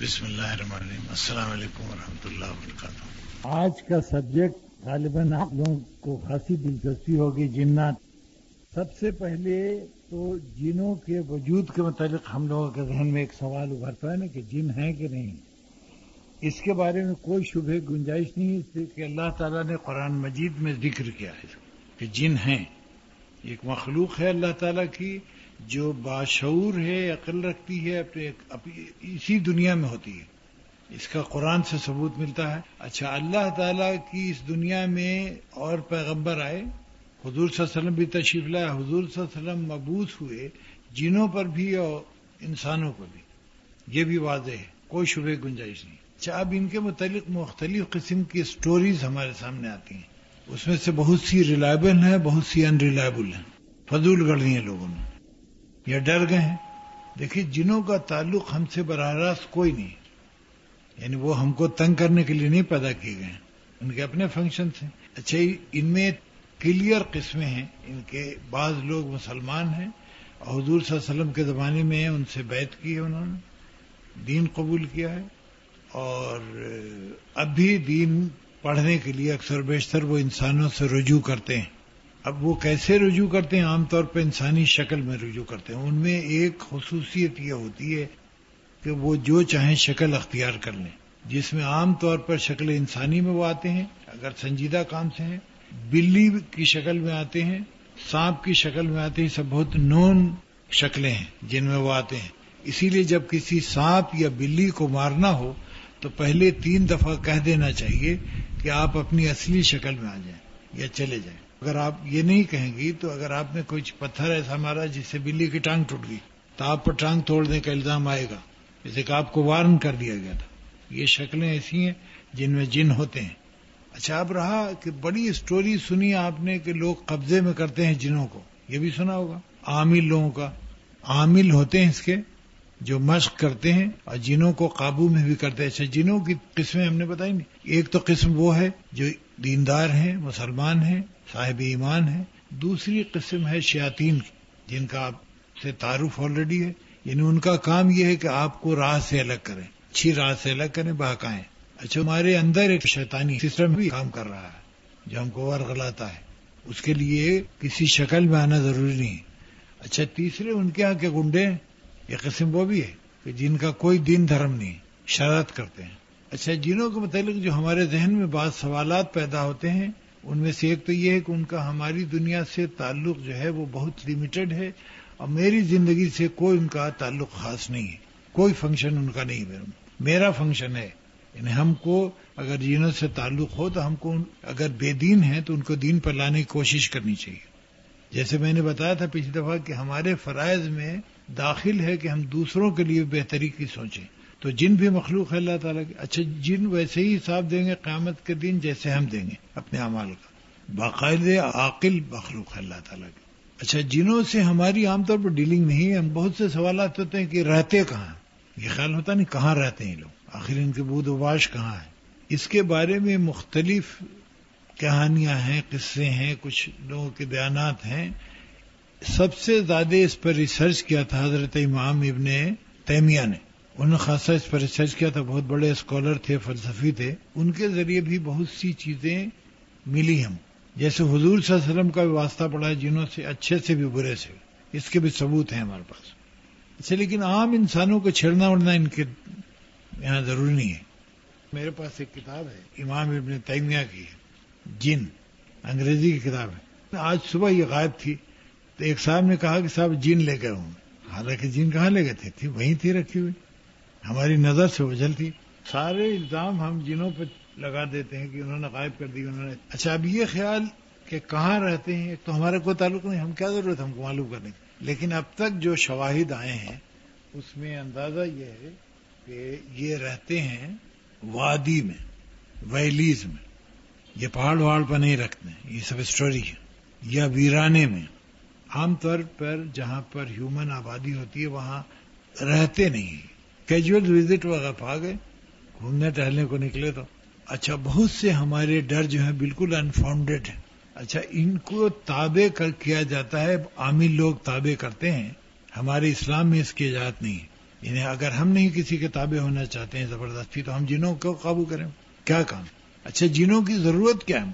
بسم اللہ الرحمن الرحیم. السلام علیکم ورحمۃ اللہ وبرکاتہ. آج کا سبجیکٹ غالباً آپ لوگوں کو خاصی دلچسپی ہوگی، جنات. سب سے پہلے تو جنوں کے وجود کے متعلق ہم لوگوں کے ذہن میں ایک سوال ابھرتا ہے نا کہ جن ہیں کہ نہیں. اس کے بارے میں کوئی شبہ گنجائش نہیں، اس لیے کہ اللہ تعالیٰ نے قرآن مجید میں ذکر کیا ہے کہ جن ہیں. ایک مخلوق ہے اللہ تعالیٰ کی جو باشعور ہے، عقل رکھتی ہے، اپنی اسی دنیا میں ہوتی ہے. اس کا قرآن سے ثبوت ملتا ہے. اچھا، اللہ تعالیٰ کی اس دنیا میں اور پیغمبر آئے، حضور صلی اللہ علیہ وسلم بھی تشریف لائے، حضور صلی اللہ علیہ وسلم مبعوث ہوئے جنوں پر بھی اور انسانوں پر بھی. یہ بھی واضح ہے، کوئی شبہ گنجائش نہیں. اچھا، اب ان کے متعلق مختلف قسم کی سٹوریز ہمارے سامنے آتی ہیں. اس میں سے بہت سی ریلائبل ہیں، بہت سی ان ریلائبل ہیں. فضول گڑھ لی ہیں لوگوں نے یا ڈر گئے ہیں. دیکھیے، جنوں کا تعلق ہم سے براہ راست کوئی نہیں، یعنی وہ ہم کو تنگ کرنے کے لیے نہیں پیدا کیے گئے ہیں، ان کے اپنے فنکشنز ہیں. اچھا، ان میں کلیئر قسمیں ہیں. ان کے بعض لوگ مسلمان ہیں اور حضور صلی اللہ علیہ وسلم کے زمانے میں ان سے بیعت کی ہے، انہوں نے دین قبول کیا ہے اور اب بھی دین پڑھنے کے لیے اکثر بیشتر وہ انسانوں سے رجوع کرتے ہیں. اب وہ کیسے رجوع کرتے ہیں؟ عام طور پہ انسانی شکل میں رجوع کرتے ہیں. ان میں ایک خصوصیت یہ ہوتی ہے کہ وہ جو چاہیں شکل اختیار کر لیں، جس میں عام طور پر شکل انسانی میں وہ آتے ہیں اگر سنجیدہ کام سے ہیں، بلی کی شکل میں آتے ہیں، سانپ کی شکل میں آتے ہیں. سب بہت نون شکلیں ہیں جن میں وہ آتے ہیں. اسی لیے جب کسی سانپ یا بلی کو مارنا ہو تو پہلے 3 دفعہ کہہ دینا چاہیے کہ آپ اپنی اصلی شکل میں آ جائیں یا چلے جائیں. اگر آپ یہ نہیں کہیں گی تو اگر آپ نے کچھ پتھر ایسا مارا جس سے بلی کی ٹانگ ٹوٹ گئی تو آپ پر ٹانگ توڑنے کا الزام آئے گا، جیسے کہ آپ کو وارن کر دیا گیا تھا. یہ شکلیں ایسی ہیں جن میں جن ہوتے ہیں. اچھا، اب رہا کہ بڑی سٹوری سنی آپ نے کہ لوگ قبضے میں کرتے ہیں جنوں کو. یہ بھی سنا ہوگا عامل لوگوں کا. عامل ہوتے ہیں اس کے جو مشق کرتے ہیں اور جنوں کو قابو میں بھی کرتے ہیں. اچھا، جنوں کی قسمیں ہم نے بتائی نہیں. ایک تو قسم وہ ہے جو دیندار ہیں، مسلمان ہیں، صاحب ایمان ہیں. دوسری قسم ہے شیاطین کی، جن کا آپ سے تعارف آلریڈی ہے. یعنی ان کا کام یہ ہے کہ آپ کو راہ سے الگ کریں، اچھی راہ سے الگ کریں، بہکائیں. اچھا، ہمارے اندر ایک شیطانی سسٹم بھی کام کر رہا ہے جو ہم کو ورغلاتا ہے. اس کے لیے کسی شکل میں آنا ضروری نہیں. اچھا، تیسرے ان کے ہاں کے گنڈے، یہ قسم وہ بھی ہے کہ جن کا کوئی دین دھرم نہیں، شرارت کرتے ہیں. اچھا، جنوں کے متعلق جو ہمارے ذہن میں بعض سوالات پیدا ہوتے ہیں، ان میں سے ایک تو یہ ہے کہ ان کا ہماری دنیا سے تعلق جو ہے وہ بہت لیمیٹڈ ہے اور میری زندگی سے کوئی ان کا تعلق خاص نہیں ہے. کوئی فنکشن ان کا نہیں ہے، میرا فنکشن ہے. یعنی ہم کو اگر جنوں سے تعلق ہو تو ہم کو اگر بے دین ہیں تو ان کو دین پر لانے کی کوشش کرنی چاہیے. جیسے میں نے بتایا تھا پچھلی دفعہ کہ ہمارے فرائض میں داخل ہے کہ ہم دوسروں کے لیے بہتری کی سوچیں. تو جن بھی مخلوق ہے اللہ تعالیٰ کی. اچھا، جن ویسے ہی حساب دیں گے قیامت کے دن جیسے ہم دیں گے اپنے اعمال کا. باقاعدہ عاقل مخلوق ہے اللہ تعالیٰ کی. اچھا، جنوں سے ہماری عام طور پر ڈیلنگ نہیں ہے. ہم بہت سے سوالات ہوتے ہیں کہ رہتے کہاں، یہ خیال ہوتا نہیں کہاں رہتے ہیں لوگ، آخر ان کے بود و باش کہاں ہے. اس کے بارے میں مختلف کہانیاں ہیں، قصے ہیں، کچھ لوگوں کے بیانات ہیں. سب سے زیادہ اس پر ریسرچ کیا تھا حضرت امام ابن تیمیہ نے. انہوں نے خاصا اس پر ریسرچ کیا تھا، بہت بڑے اسکالر تھے، فلسفی تھے. ان کے ذریعے بھی بہت سی چیزیں ملی ہم، جیسے حضور صلی اللہ علیہ وسلم کا بھی واسطہ پڑا ہے جنہوں سے، اچھے سے بھی برے سے. اس کے بھی ثبوت ہیں ہمارے پاس. اچھا، لیکن عام انسانوں کو چھیڑنا اڑنا ان کے یہاں ضروری نہیں ہے. میرے پاس ایک کتاب ہے امام ابن تیمیہ کی، جن، انگریزی کی کتاب ہے. آج صبح یہ غائب تھی تو ایک صاحب نے کہا کہ صاحب جن لے گئے ہوں. حالانکہ جن کہاں لے گئے تھے، وہیں تھی رکھی ہوئی، ہماری نظر سے اوجھل تھی. سارے الزام ہم جنوں پہ لگا دیتے ہیں کہ انہوں نے غائب کر دی، انہوں نے. اچھا، اب یہ خیال کہ کہاں رہتے ہیں تو ہمارا کوئی تعلق نہیں، ہم کیا ضرورت ہم کو معلوم کرنے کی. لیکن اب تک جو شواہد آئے ہیں اس میں اندازہ یہ ہے کہ یہ رہتے ہیں وادی میں، ویلیز میں. یہ پہاڑ وہاڑ پر نہیں رکھتے ہیں، یہ سب اسٹوری ہے. یا ویرانے میں، عام طور پر جہاں پر ہیومن آبادی ہوتی ہے وہاں رہتے نہیں، کیجول وزٹ وغیرہ آ گئے، گھومنے ٹہلنے کو نکلے تو. اچھا، بہت سے ہمارے ڈر جو ہیں بالکل انفاؤنڈیڈ ہیں. اچھا، ان کو تابع کیا جاتا ہے، عامل لوگ تابع کرتے ہیں. ہمارے اسلام میں اس کی اجازت نہیں ہے. یعنی اگر ہم نہیں کسی کے تابع ہونا چاہتے ہیں زبردستی تو ہم جنوں کو قابو کریں؟ کیا کام؟ اچھا جنوں کی ضرورت کیا ہے؟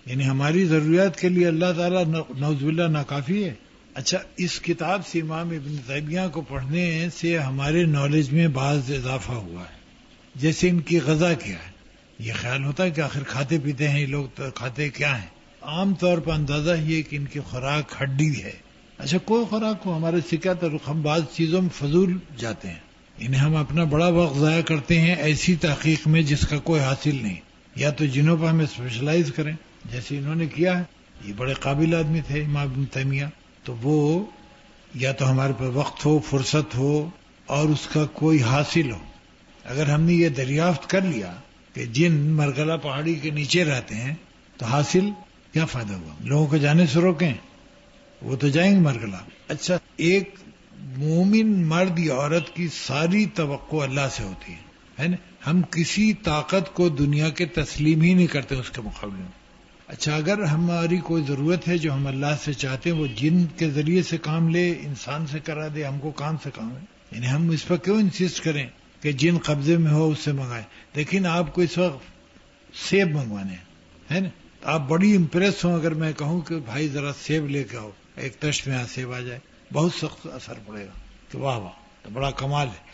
یعنی ہماری ضروریات کے لیے اللہ تعالیٰ نعوذ باللہ ناکافی ہے؟ اچھا اس کتاب سے امام ابن تیمیہ کو پڑھنے سے ہمارے نالج میں بعض اضافہ ہوا ہے. جیسے ان کی غذا کیا ہے، یہ خیال ہوتا ہے کہ آخر کھاتے پیتے ہیں یہ لوگ، تو کھاتے کیا ہیں؟ عام طور پر اندازہ یہ کہ ان کی خوراک ہڈی ہے. اچھا کوئی خوراک ہو، ہمارے سے کیا تعلق؟ ہم بعض چیزوں میں فضول جاتے ہیں، یعنی ہم اپنا بڑا وقت ضائع کرتے ہیں ایسی تحقیق میں جس کا کوئی حاصل نہیں. یا تو جنوں پر ہمیں اسپیشلائز کریں جیسے انہوں نے کیا ہے. یہ بڑے قابل آدمی تھے امام ابن تیمیہ، تو وہ یا تو ہمارے پاس وقت ہو، فرصت ہو اور اس کا کوئی حاصل ہو. اگر ہم نے یہ دریافت کر لیا کہ جن مرغلہ پہاڑی کے نیچے رہتے ہیں تو حاصل کیا فائدہ ہوا؟ لوگوں کو جانے سے روکیں، وہ تو جائیں گے مرغلہ. اچھا ایک مومن مرد یا عورت کی ساری توقع اللہ سے ہوتی ہے نا. ہم کسی طاقت کو دنیا کے تسلیم ہی نہیں کرتے اس کے مقابلے میں. اچھا اگر ہماری کوئی ضرورت ہے جو ہم اللہ سے چاہتے ہیں وہ جن کے ذریعے سے کام لے، انسان سے کرا دے، ہم کو کام سے کام ہے. یعنی ہم اس پر کیوں انسسٹ کریں کہ جن قبضے میں ہو اس سے منگائے؟ لیکن آپ کو اس وقت سیب منگوانے ہیں نا، آپ بڑی امپریس ہوں اگر میں کہوں کہ بھائی ذرا سیب لے کے آؤ، ایک تشت میں سیب آ جائے، بہت سخت اثر پڑے گا کہ واہ واہ تو بڑا کمال ہے.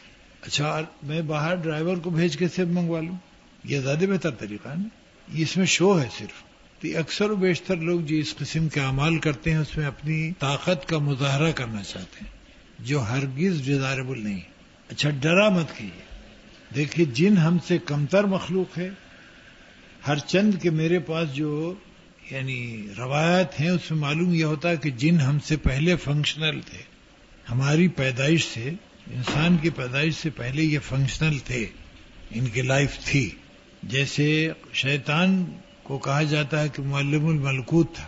اچھا میں باہر ڈرائیور کو بھیج کے سیب منگوا لوں، یہ زیادہ بہتر طریقہ ہے نا. اس میں شو ہے صرف. تو اکثر و بیشتر لوگ جو اس قسم کے اعمال کرتے ہیں اس میں اپنی طاقت کا مظاہرہ کرنا چاہتے ہیں جو ہرگز ڈیزائربل نہیں. اچھا ڈرا مت کیجیے. دیکھیے جن ہم سے کمتر مخلوق ہے، ہر چند کے میرے پاس جو یعنی روایات ہیں اس میں معلوم یہ ہوتا ہے کہ جن ہم سے پہلے فنکشنل تھے. ہماری پیدائش سے، انسان کی پیدائش سے پہلے یہ فنکشنل تھے، ان کی لائف تھی. جیسے شیطان کو کہا جاتا ہے کہ معلم الملکوت تھا،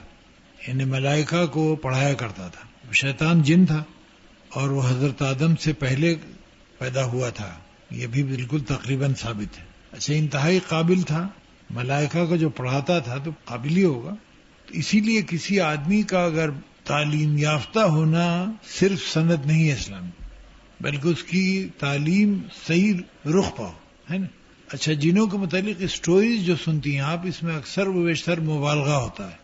یعنی ملائکہ کو پڑھایا کرتا تھا. شیطان جن تھا اور وہ حضرت آدم سے پہلے پیدا ہوا تھا، یہ بھی بالکل تقریباً ثابت ہے. اچھا انتہائی قابل تھا، ملائکہ کو جو پڑھاتا تھا تو قابل ہی ہوگا. تو اسی لیے کسی آدمی کا اگر تعلیم یافتہ ہونا صرف سند نہیں ہے اسلام، بلکہ اس کی تعلیم صحیح رخ پاؤ ہے نا. اچھا جنوں کے متعلق اسٹوریز جو سنتی ہیں آپ، اس میں اکثر و بیشتر مبالغہ ہوتا ہے.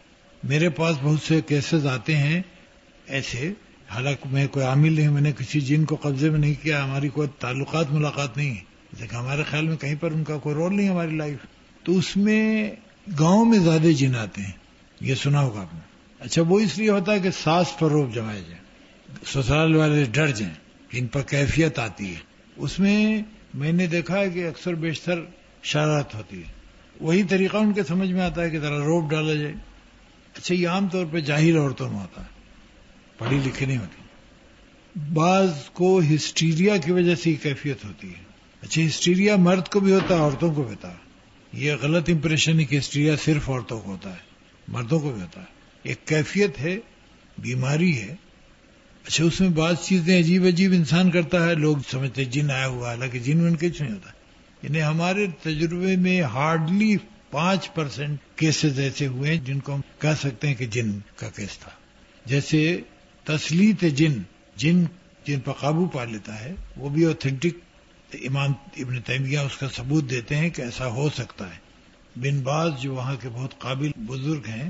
میرے پاس بہت سے کیسز آتے ہیں ایسے، حالانکہ میں کوئی عامل نہیں، میں نے کسی جن کو قبضے میں نہیں کیا، ہماری کوئی تعلقات ملاقات نہیں ہے، لیکن ہمارے خیال میں کہیں پر ان کا کوئی رول نہیں ہماری لائف. تو اس میں گاؤں میں زیادہ جن آتے ہیں، یہ سنا ہوگا آپ نے. اچھا وہ اس لیے ہوتا ہے کہ ساس پر روب جمائے جائیں، سسرال والے ڈر جائیں کہ ان پر کیفیت آتی ہے. اس میں نے دیکھا ہے کہ اکثر بیشتر شرارت ہوتی ہے. وہی طریقہ ان کے سمجھ میں آتا ہے کہ ذرا روب ڈالا جائے. اچھا یہ عام طور پہ جاہل عورتوں میں ہوتا ہے، پڑھی لکھی نہیں ہوتی. بعض کو ہسٹیریا کی وجہ سے ہی کیفیت ہوتی ہے. اچھا ہسٹیریا مرد کو بھی ہوتا ہے، عورتوں کو بھی ہوتا ہے. یہ غلط امپریشن ہے کہ ہسٹیریا صرف عورتوں کو ہوتا ہے، مردوں کو بھی ہوتا ہے. ایک کیفیت ہے، بیماری ہے. اچھا اس میں بعض چیزیں عجیب عجیب انسان کرتا ہے، لوگ سمجھتے جن آیا ہوا، حالانکہ جن میں کچھ نہیں ہوتا. یعنی ہمارے تجربے میں ہارڈلی 5% کیسز ایسے ہوئے ہیں جن کو ہم کہہ سکتے ہیں کہ جن کا کیس تھا. جیسے تسلیت جن پر قابو پا لیتا ہے، وہ بھی اوتھینٹک. امام ابن تیمیہ اس کا ثبوت دیتے ہیں کہ ایسا ہو سکتا ہے. بن باز جو وہاں کے بہت قابل بزرگ ہیں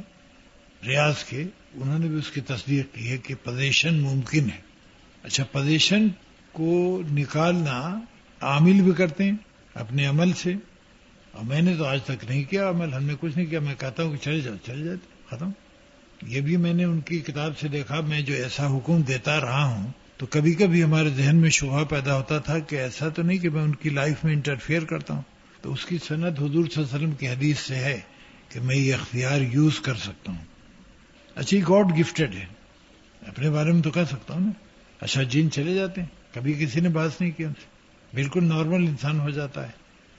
ریاض کے، انہوں نے بھی اس کی تصدیق کی ہے کہ پوزیشن ممکن ہے. اچھا پوزیشن کو نکالنا عامل بھی کرتے ہیں اپنے عمل سے، اور میں نے تو آج تک نہیں کیا عمل، ہم نے کچھ نہیں کیا. میں کہتا ہوں کہ چلے جاتے ختم. یہ بھی میں نے ان کی کتاب سے دیکھا. میں جو ایسا حکم دیتا رہا ہوں تو کبھی کبھی ہمارے ذہن میں شبہ پیدا ہوتا تھا کہ ایسا تو نہیں کہ میں ان کی لائف میں انٹرفیئر کرتا ہوں. تو اس کی سند حضور صلی اللہ علیہ وسلم کی حدیث سے ہے کہ میں یہ اختیار یوز کر سکتا ہوں. اچھا گاڈ گفٹڈ ہے، اپنے بارے میں تو کہہ سکتا ہوں نا. اچھا جن چلے جاتے ہیں، کبھی کسی نے بات نہیں کی ان سے، بالکل نارمل انسان ہو جاتا ہے.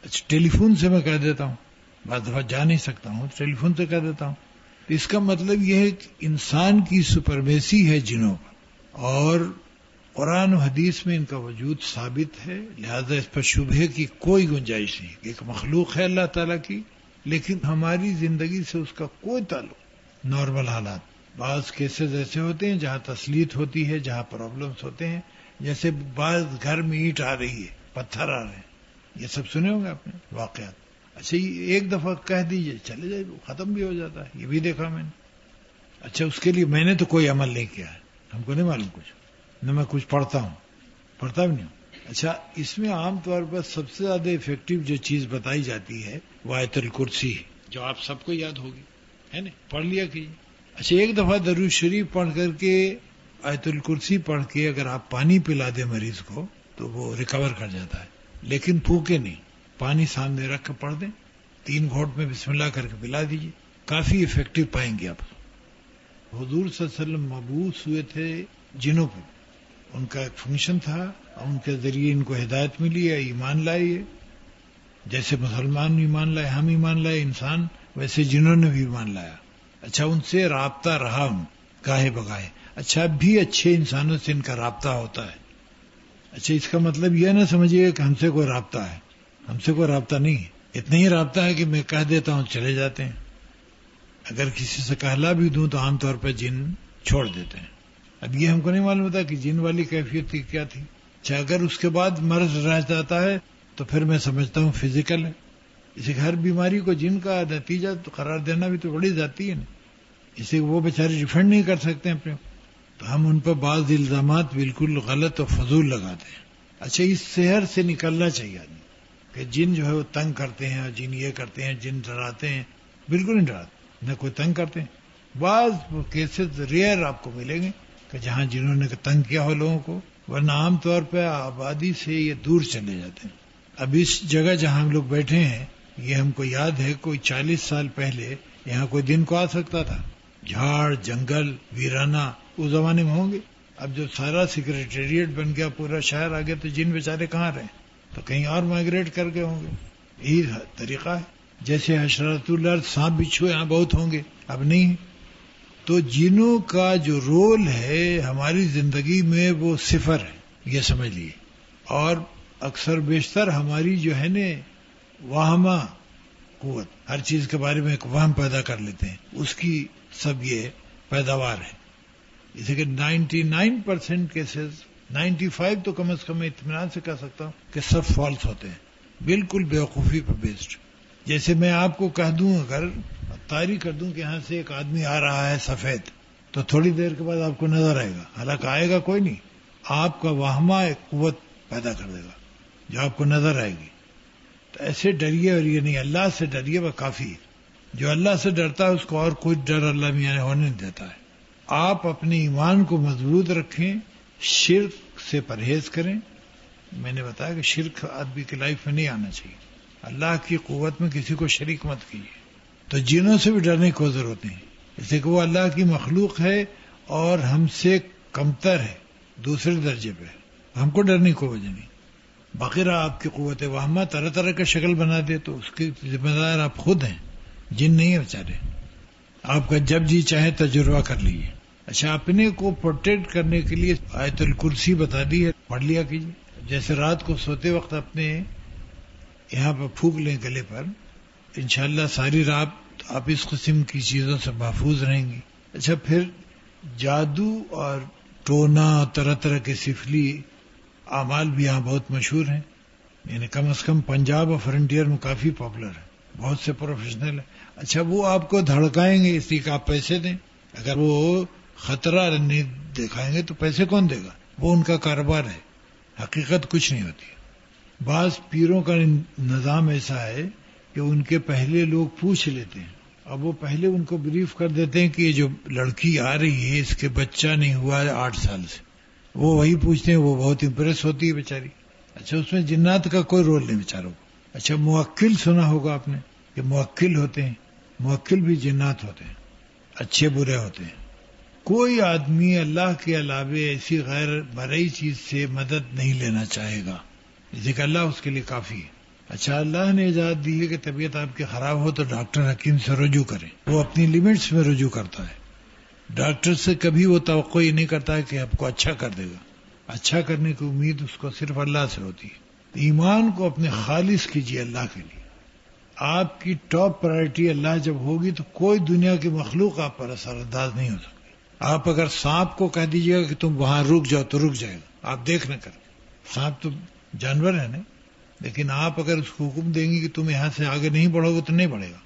اچھا ٹیلی فون سے میں کہہ دیتا ہوں، بعض دفعہ جا نہیں سکتا ہوں، ٹیلی فون سے کہہ دیتا ہوں. اس کا مطلب یہ ہے کہ انسان کی سپرمیسی ہے جنوں پر، اور قرآن و حدیث میں ان کا وجود ثابت ہے. لہذا اس پر شبہ کی کوئی گنجائش نہیں. ایک مخلوق ہے اللہ تعالیٰ کی، لیکن ہماری زندگی سے اس کا کوئی تعلق. نارمل حالات، بعض کیسز ایسے ہوتے ہیں جہاں تسلیت ہوتی ہے، جہاں پرابلمز ہوتے ہیں، جیسے بعض گھر میں اینٹ آ رہی ہے، پتھر آ رہے ہیں، یہ سب سنے ہوں گے آپ نے واقعات. اچھا یہ ایک دفعہ کہہ دیجئے چلے جائے، ختم بھی ہو جاتا ہے، یہ بھی دیکھا میں نے. اچھا اس کے لیے میں نے تو کوئی عمل نہیں کیا ہے، ہم کو نہیں معلوم کچھ، نہ میں کچھ پڑھتا بھی نہیں ہوں. اچھا اس میں عام طور پر سب سے زیادہ افیکٹو جو چیز بتائی جاتی ہے وہ آیت الکرسی ہے، جو آپ سب کو یاد ہوگی، ہے نا، پڑھ لیا کیجیے. اچھا ایک دفعہ درود شریف پڑھ کر کے آیت الکرسی پڑھ کے اگر آپ پانی پلا دیں مریض کو تو وہ ریکور کر جاتا ہے، لیکن پھونکے نہیں، پانی سامنے رکھ کر پڑھ دیں، 3 گھونٹ میں بسم اللہ کر کے پلا دیجیے، کافی افیکٹو پائیں گے آپ. حضور صلی اللہ علیہ وسلم مبعوث ہوئے تھے جنوں پر، ان کا ایک فنکشن تھا، ان کے ذریعے ان کو ہدایت ملی ہے، ایمان لائے. جیسے مسلمان ایمان لائے، ہم ایمان لائے انسان، ویسے جنہوں نے بھی ایمان لایا. اچھا ان سے رابطہ رہا گاہے بگاہے. اچھا اب بھی اچھے انسانوں سے ان کا رابطہ ہوتا ہے. اچھا اس کا مطلب یہ نہ سمجھیے کہ ہم سے کوئی رابطہ ہے، ہم سے کوئی رابطہ نہیں ہے. اتنا ہی رابطہ ہے کہ میں کہہ دیتا ہوں چلے جاتے ہیں. اگر کسی سے کہلا بھی دوں تو عام طور پہ جن چھوڑ دیتے ہیں. اب یہ ہم کو نہیں معلوم ہوتا کہ جن والی کیفیت تھی کیا تھی. اچھا اگر اس کے بعد مرض رہ جاتا ہے تو پھر میں سمجھتا ہوں فزیکل ہے. اسے ہر بیماری کو جن کا نتیجہ تو قرار دینا بھی تو بڑی ذاتی ہے نا، اسے وہ بیچارے ڈیفینڈ نہیں کر سکتے اپنے، تو ہم ان پر بعض الزامات بالکل غلط اور فضول لگاتے ہیں. اچھا اس سحر سے نکلنا چاہیے آدمی کہ جن جو ہے وہ تنگ کرتے ہیں اور جن یہ کرتے ہیں، جن ڈراتے ہیں. بالکل نہیں ڈراتے، نہ کوئی تنگ کرتے ہیں. بعض کیسز ریئر آپ کو ملیں گے کہ جہاں جنہوں نے تنگ کیا ہو لوگوں کو، ورنہ عام طور پہ آبادی سے یہ دور چلے جاتے ہیں. اب اس جگہ جہاں ہم لوگ بیٹھے ہیں یہ ہم کو یاد ہے کوئی 40 سال پہلے یہاں کوئی دن کو آ سکتا تھا. جھاڑ جنگل ویرانہ اس زمانے میں ہوں گے. اب جو سارا سیکریٹریٹ بن گیا، پورا شہر آ گیا، تو جن بیچارے کہاں رہے؟ تو کہیں اور مائگریٹ کر کے ہوں گے. یہی طریقہ ہے. جیسے حشرات الارض سانپ بچھو یہاں بہت ہوں گے، اب نہیں. تو جنوں کا جو رول ہے ہماری زندگی میں وہ صفر ہے، یہ سمجھ لیے. اور اکثر بیشتر ہماری جو ہے نا واہمہ قوت، ہر چیز کے بارے میں ایک وہم پیدا کر لیتے ہیں، اس کی سب یہ پیداوار ہے. جیسے کہ 99% کیسز، 95 تو کم از کم اطمینان سے کہہ سکتا ہوں کہ سب فالس ہوتے ہیں، بالکل بیوقوفی پر بیسڈ. جیسے میں آپ کو کہہ دوں، اگر تاریخ کر دوں کہ یہاں سے ایک آدمی آ رہا ہے سفید، تو تھوڑی دیر کے بعد آپ کو نظر آئے گا، حالانکہ آئے گا کوئی نہیں، آپ کا واہمہ ایک قوت پیدا کر دے گا جو آپ کو نظر آئے گی. تو ایسے ڈریے، اور یہ نہیں، اللہ سے ڈریے، وہ کافی ہے. جو اللہ سے ڈرتا ہے اس کو اور کوئی ڈر اللہ میاں نے ہونے نہیں دیتا ہے. آپ اپنے ایمان کو مضبوط رکھیں، شرک سے پرہیز کریں. میں نے بتایا کہ شرک آدمی کی لائف میں نہیں آنا چاہیے. اللہ کی قوت میں کسی کو شریک مت کیجیے. تو جنوں سے بھی ڈرنے کی ضرورت نہیں، اس لیے کہ وہ اللہ کی مخلوق ہے اور ہم سے کمتر ہے، دوسرے درجے پہ. ہم کو ڈرنے کی وجہ نہیں. باقی رہا آپ کی قوت واہمہ طرح طرح کا شکل بنا دے تو اس کی ذمہ دار آپ خود ہیں، جن نہیں ہے بیچارے. آپ کا جب جی چاہے تجربہ کر لیجیے. اچھا اپنے کو پروٹیکٹ کرنے کے لیے آیت الکرسی بتا دی ہے، پڑھ لیا کیجیے. جیسے رات کو سوتے وقت اپنے یہاں پر پھونک لیں گلے پر، انشاءاللہ ساری رات آپ اس قسم کی چیزوں سے محفوظ رہیں گی. اچھا پھر جادو اور ٹونا اور طرح طرح کے سفلی اعمال بھی یہاں بہت مشہور ہیں، یعنی کم از کم پنجاب اور فرنٹیئر میں کافی پاپولر ہے، بہت سے پروفیشنل ہیں. اچھا وہ آپ کو دھڑکائیں گے اس لیے کہ آپ پیسے دیں. اگر وہ خطرہ نہیں دکھائیں گے تو پیسے کون دے گا؟ وہ ان کا کاروبار ہے، حقیقت کچھ نہیں ہوتی. بعض پیروں کا نظام ایسا ہے کہ ان کے پہلے لوگ پوچھ لیتے ہیں، اب وہ پہلے ان کو بریف کر دیتے ہیں کہ یہ جو لڑکی آ رہی ہے اس کے بچہ نہیں ہوا ہے 8 سال سے. وہ وہی پوچھتے ہیں، وہ بہت امپریس ہوتی ہے بیچاری. اچھا اس میں جنات کا کوئی رول نہیں بیچاروں کو. اچھا موکل سنا ہوگا آپ نے کہ موکل ہوتے ہیں، موکل بھی جنات ہوتے ہیں، اچھے برے ہوتے ہیں. کوئی آدمی اللہ کے علاوہ ایسی غیر مرئی چیز سے مدد نہیں لینا چاہے گا، اسی کہ اللہ اس کے لیے کافی ہے. اچھا اللہ نے اجازت دی ہے کہ طبیعت آپ کی خراب ہو تو ڈاکٹر حکیم سے رجوع کریں، وہ اپنی لیمٹس میں رجوع کرتا ہے. ڈاکٹر سے کبھی وہ توقع ہی نہیں کرتا ہے کہ آپ کو اچھا کر دے گا. اچھا کرنے کی امید اس کو صرف اللہ سے ہوتی ہے. ایمان کو اپنے خالص کیجیے اللہ کے لیے. آپ کی ٹاپ پرائرٹی اللہ جب ہوگی تو کوئی دنیا کی مخلوق آپ پر اثر انداز نہیں ہو سکتی. آپ اگر سانپ کو کہہ دیجیے گا کہ تم وہاں رک جاؤ تو رک جائے گا، آپ دیکھ نہ کر. سانپ تو جانور ہے نا، لیکن آپ اگر اس کو حکم دیں گے کہ تم یہاں سے آگے نہیں بڑھو گے تو نہیں بڑھے گا.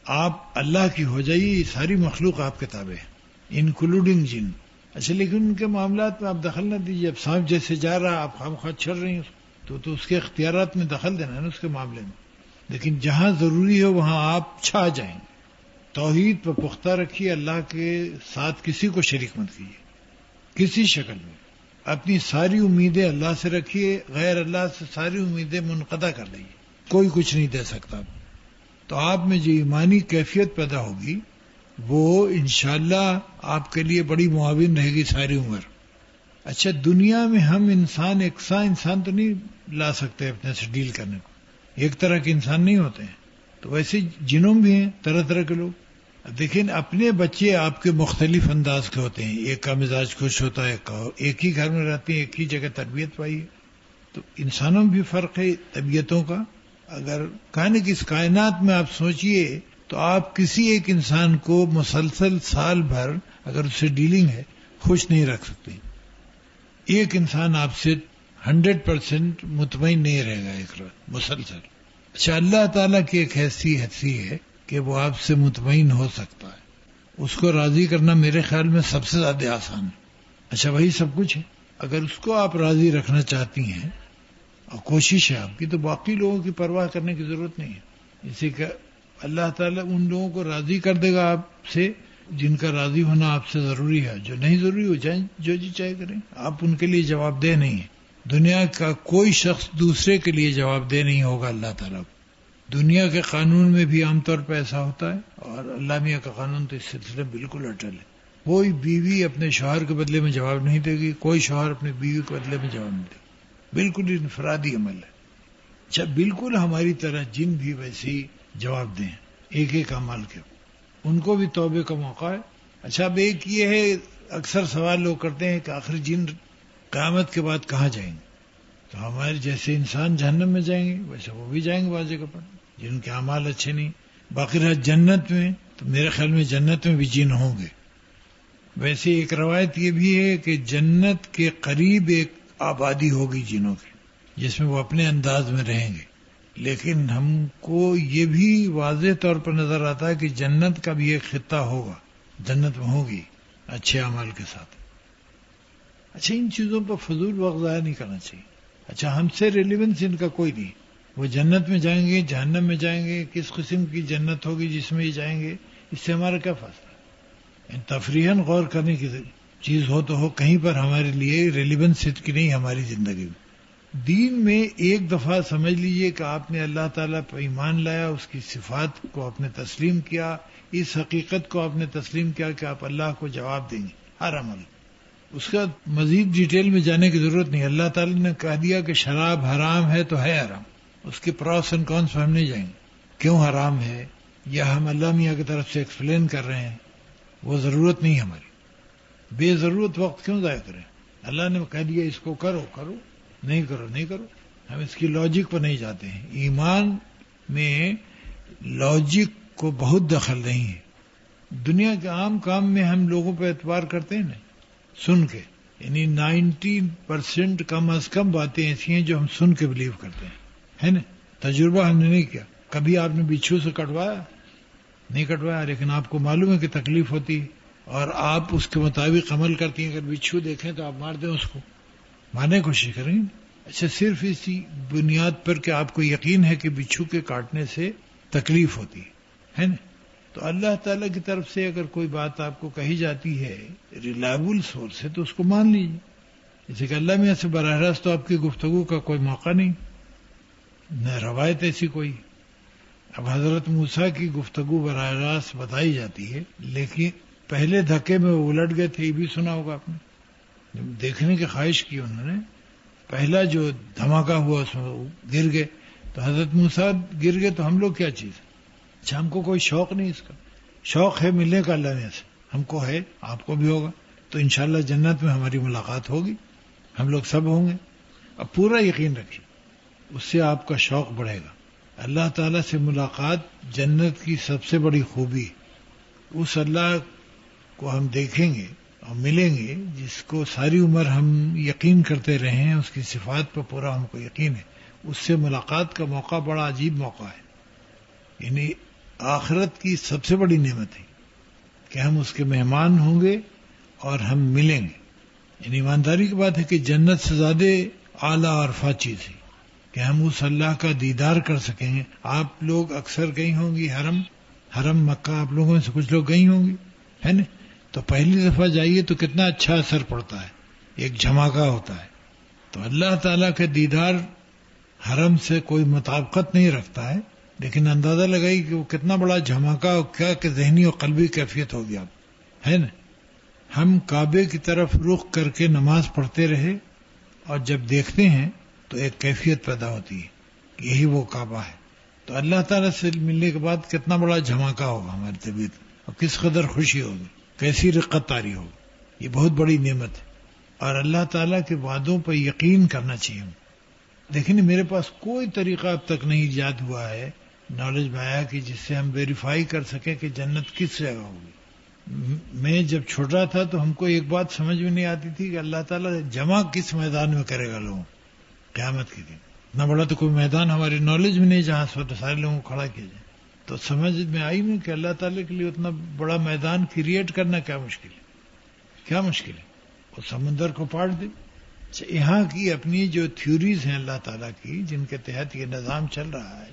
آپ اللہ کی ہو جائیے، یہ ساری مخلوق آپ کے تابع ہے انکلوڈنگ جن. اچھا لیکن ان کے معاملات میں آپ دخل نہ دیجیے. اب سانپ جیسے جا رہا آپ خواہ چھڑ رہی ہیں تو اس کے اختیارات میں دخل دینا ہے نا اس کے معاملے میں. لیکن جہاں ضروری ہے وہاں آپ چھا جائیں گے. توحید پر پختہ رکھیے، اللہ کے ساتھ کسی کو شریک مت کیجیے کسی شکل میں. اپنی ساری امیدیں اللہ سے رکھیے، غیر اللہ سے ساری امیدیں منقطع کر لیجیے. کوئی کچھ نہیں دے سکتا. تو آپ میں جو ایمانی کیفیت پیدا ہوگی وہ انشاءاللہ آپ کے لیے بڑی معاون رہے گی ساری عمر. اچھا دنیا میں ہم انسان یکساں انسان تو نہیں لا سکتے اپنے سے ڈیل کرنے کو، ایک طرح کے انسان نہیں ہوتے ہیں. تو ویسے جنوں بھی ہیں طرح طرح کے لوگ. لیکن اپنے بچے آپ کے مختلف انداز کے ہوتے ہیں. ایک کا مزاج خوش ہوتا ہے، ایک ہی گھر میں رہتے ہیں، ایک ہی جگہ تربیت پائی ہے. تو انسانوں میں بھی فرق ہے طبیعتوں کا. اگر کہنے کی اس کائنات میں آپ سوچئے تو آپ کسی ایک انسان کو مسلسل سال بھر اگر اس سے ڈیلنگ ہے خوش نہیں رکھ سکتے. ایک انسان آپ سے 100% مطمئن نہیں رہے گا ایک رات مسلسل. اچھا اللہ تعالیٰ کی ایک ایسی ہے کہ وہ آپ سے مطمئن ہو سکتا ہے. اس کو راضی کرنا میرے خیال میں سب سے زیادہ آسان ہے. اچھا وہی سب کچھ ہے. اگر اس کو آپ راضی رکھنا چاہتی ہیں اور کوشش ہے آپ کی تو باقی لوگوں کی پرواہ کرنے کی ضرورت نہیں ہے. اسی کا اللہ تعالیٰ ان لوگوں کو راضی کر دے گا آپ سے جن کا راضی ہونا آپ سے ضروری ہے. جو نہیں ضروری ہو جائیں جو جی چاہے کریں. آپ ان کے لیے جواب دہ نہیں ہیں. دنیا کا کوئی شخص دوسرے کے لیے جواب دہ نہیں ہوگا اللہ تعالیٰ کو. دنیا کے قانون میں بھی عام طور پہ ایسا ہوتا ہے اور اللہ میاں کا قانون تو اس سلسلے میں بالکل اٹل ہے. کوئی بیوی اپنے شوہر کے بدلے میں جواب نہیں دے گی، کوئی شوہر اپنے بیوی کے بدلے میں جواب نہیں دے گی. بالکل انفرادی عمل ہے. اچھا بالکل ہماری طرح جن بھی ویسی جواب دیں ایک ایک عمل کے، ان کو بھی توبے کا موقع ہے. اچھا اب ایک یہ ہے اکثر سوال لوگ کرتے ہیں کہ آخر جن قیامت کے بعد کہاں جائیں گے؟ تو ہمارے جیسے انسان جہنم میں جائیں گے ویسے وہ بھی جائیں گے بعض جگہ پر جن کے اعمال اچھے نہیں. باقی رہا جنت میں تو میرے خیال میں جنت میں بھی جن ہوں گے. ویسے ایک روایت یہ بھی ہے کہ جنت کے قریب ایک آبادی ہوگی جنوں کی جس میں وہ اپنے انداز میں رہیں گے. لیکن ہم کو یہ بھی واضح طور پر نظر آتا ہے کہ جنت کا بھی ایک خطہ ہوگا، جنت میں ہوگی اچھے اعمال کے ساتھ. اچھا ان چیزوں پر فضول وقت ضائع نہیں کرنا چاہیے. اچھا ہم سے ریلیونس ان کا کوئی نہیں. وہ جنت میں جائیں گے جہنم میں جائیں گے، کس قسم کی جنت ہوگی جس میں یہ جائیں گے، اس سے ہمارا کیا فاصلہ ہے؟ تفریحاً غور کرنے کی چیز ہو تو ہو، کہیں پر ہمارے لیے ریلیونس کی نہیں ہماری زندگی میں. دین میں ایک دفعہ سمجھ لیجئے کہ آپ نے اللہ تعالیٰ پر ایمان لایا، اس کی صفات کو آپ نے تسلیم کیا، اس حقیقت کو آپ نے تسلیم کیا کہ آپ اللہ کو جواب دیں گے ہر عمل. اس کا مزید ڈیٹیل میں جانے کی ضرورت نہیں. اللہ تعالیٰ نے کہہ دیا کہ شراب حرام ہے تو ہے حرام. اس کے پروس اینڈ کونس پر ہم نہیں جائیں گے کیوں حرام ہے یا ہم اللہ میاں کی طرف سے ایکسپلین کر رہے ہیں، وہ ضرورت نہیں ہماری. بے ضرورت وقت کیوں ضائع کریں؟ اللہ نے کہہ دیا اس کو کرو کرو، نہیں کرو نہیں کرو. ہم اس کی لاجک پر نہیں جاتے ہیں. ایمان میں لاجک کو بہت دخل نہیں ہے. دنیا کے عام کام میں ہم لوگوں پہ اعتبار کرتے ہیں نا سن کے، یعنی 90% کم از کم باتیں ایسی ہیں جو ہم سن کے بلیو کرتے ہیں، ہے نا. تجربہ ہم نے نہیں کیا. کبھی آپ نے بچھو سے کٹوایا؟ نہیں کٹوایا، لیکن آپ کو معلوم ہے کہ تکلیف ہوتی ہے اور آپ اس کے مطابق عمل کرتی ہیں. اگر بچھو دیکھیں تو آپ مار دیں، اس کو مارنے کی کوشش کریں. اچھا صرف اسی بنیاد پر کہ آپ کو یقین ہے کہ بچھو کے کاٹنے سے تکلیف ہوتی ہے نا. تو اللہ تعالیٰ کی طرف سے اگر کوئی بات آپ کو کہی جاتی ہے ریلائبل سورس سے تو اس کو مان لیجیے. جیسے کہ اللہ میاں سے براہ راست تو آپ کی گفتگو کا کوئی موقع نہیں، نہ روایت ایسی کوئی. اب حضرت موسیٰ کی گفتگو براہ راست بتائی جاتی ہے، لیکن پہلے دھکے میں وہ الٹ گئے تھے، یہ بھی سنا ہوگا آپ نے. دیکھنے کی خواہش کی انہوں نے، پہلا جو دھماکہ ہوا اس میں گر گئے. تو حضرت موسیٰ گر گئے تو ہم لوگ کیا چیز؟ اچھا ہم کو کوئی شوق نہیں، اس کا شوق ہے ملنے کا اللہ نے سے، ہم کو ہے، آپ کو بھی ہوگا. تو انشاءاللہ جنت میں ہماری ملاقات ہوگی، ہم لوگ سب ہوں گے. اب پورا یقین رکھیے، اس سے آپ کا شوق بڑھے گا. اللہ تعالیٰ سے ملاقات جنت کی سب سے بڑی خوبی. اس اللہ کو ہم دیکھیں گے اور ملیں گے جس کو ساری عمر ہم یقین کرتے رہے ہیں، اس کی صفات پر پورا ہم کو یقین ہے، اس سے ملاقات کا موقع بڑا عجیب موقع ہے. یعنی آخرت کی سب سے بڑی نعمت ہے کہ ہم اس کے مہمان ہوں گے اور ہم ملیں گے. یعنی ایمانداری کی بات ہے کہ جنت سے زیادہ اعلیٰ اور رفیع چیز ہے کہ ہم اس اللہ کا دیدار کر سکیں گے. آپ لوگ اکثر گئی ہوں گی حرم مکہ، آپ لوگوں میں سے کچھ لوگ گئی ہوں گی، ہے نا؟ تو پہلی دفعہ جائیے تو کتنا اچھا اثر پڑتا ہے، ایک جھماکہ ہوتا ہے. تو اللہ تعالیٰ کا دیدار حرم سے کوئی مطابقت نہیں رکھتا ہے، لیکن اندازہ لگائی کہ وہ کتنا بڑا جھماکہ اور کیا کہ ذہنی اور قلبی کیفیت ہوگی آپ، ہے نا؟ ہم کعبے کی طرف رخ کر کے نماز پڑھتے رہے اور جب دیکھتے ہیں تو ایک کیفیت پیدا ہوتی ہے کہ یہی وہ کعبہ ہے. تو اللہ تعالیٰ سے ملنے کے بعد کتنا بڑا جھماکہ ہوگا ہماری طبیعت، اور کس قدر خوشی ہوگی، کیسی رقت طاری ہوگی. یہ بہت بڑی نعمت ہے اور اللہ تعالیٰ کے وعدوں پر یقین کرنا چاہیے. لیکن میرے پاس کوئی طریقہ اب تک نہیں ایجاد ہوا ہے نالج میں آیا کہ جس سے ہم ویریفائی کر سکیں کہ جنت کس جگہ ہوگی. میں جب چھوٹا تھا تو ہم کو ایک بات سمجھ میں نہیں آتی تھی کہ اللہ تعالیٰ جمع کس میدان میں کرے گا لوگوں قیامت کے دن. اتنا بڑا تو کوئی میدان ہماری نالج میں نہیں جہاں سارے لوگوں کو کھڑا کیا جائے. تو سمجھ میں آئی نہیں کہ اللہ تعالیٰ کے لیے اتنا بڑا میدان کریٹ کرنا کیا مشکل ہے، کیا مشکل ہے. وہ سمندر کو پاڑ دے. یہاں کی اپنی جو تھیوریز ہیں اللہ تعالیٰ کی جن کے تحت یہ نظام چل رہا ہے،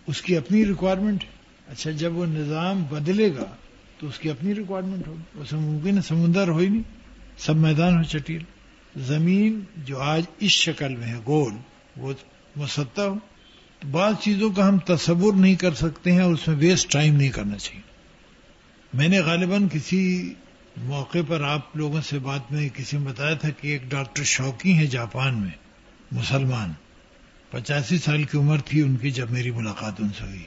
اس کی اپنی ریکوائرمنٹ ہے. اچھا جب وہ نظام بدلے گا تو اس کی اپنی ریکوائرمنٹ ہوگی. اس میں ممکن ہے سمندر ہو ہی نہیں، سب میدان ہو چٹیل. زمین جو آج اس شکل میں ہے گول، وہ مسطح ہو. تو بعض چیزوں کا ہم تصور نہیں کر سکتے ہیں اور اس میں ویسٹ ٹائم نہیں کرنا چاہیے. میں نے غالباً کسی موقع پر آپ لوگوں سے بات میں کسی نے بتایا تھا کہ ایک ڈاکٹر شوقی ہیں جاپان میں، مسلمان، 85 سال کی عمر تھی ان کی جب میری ملاقات ان سے ہوئی.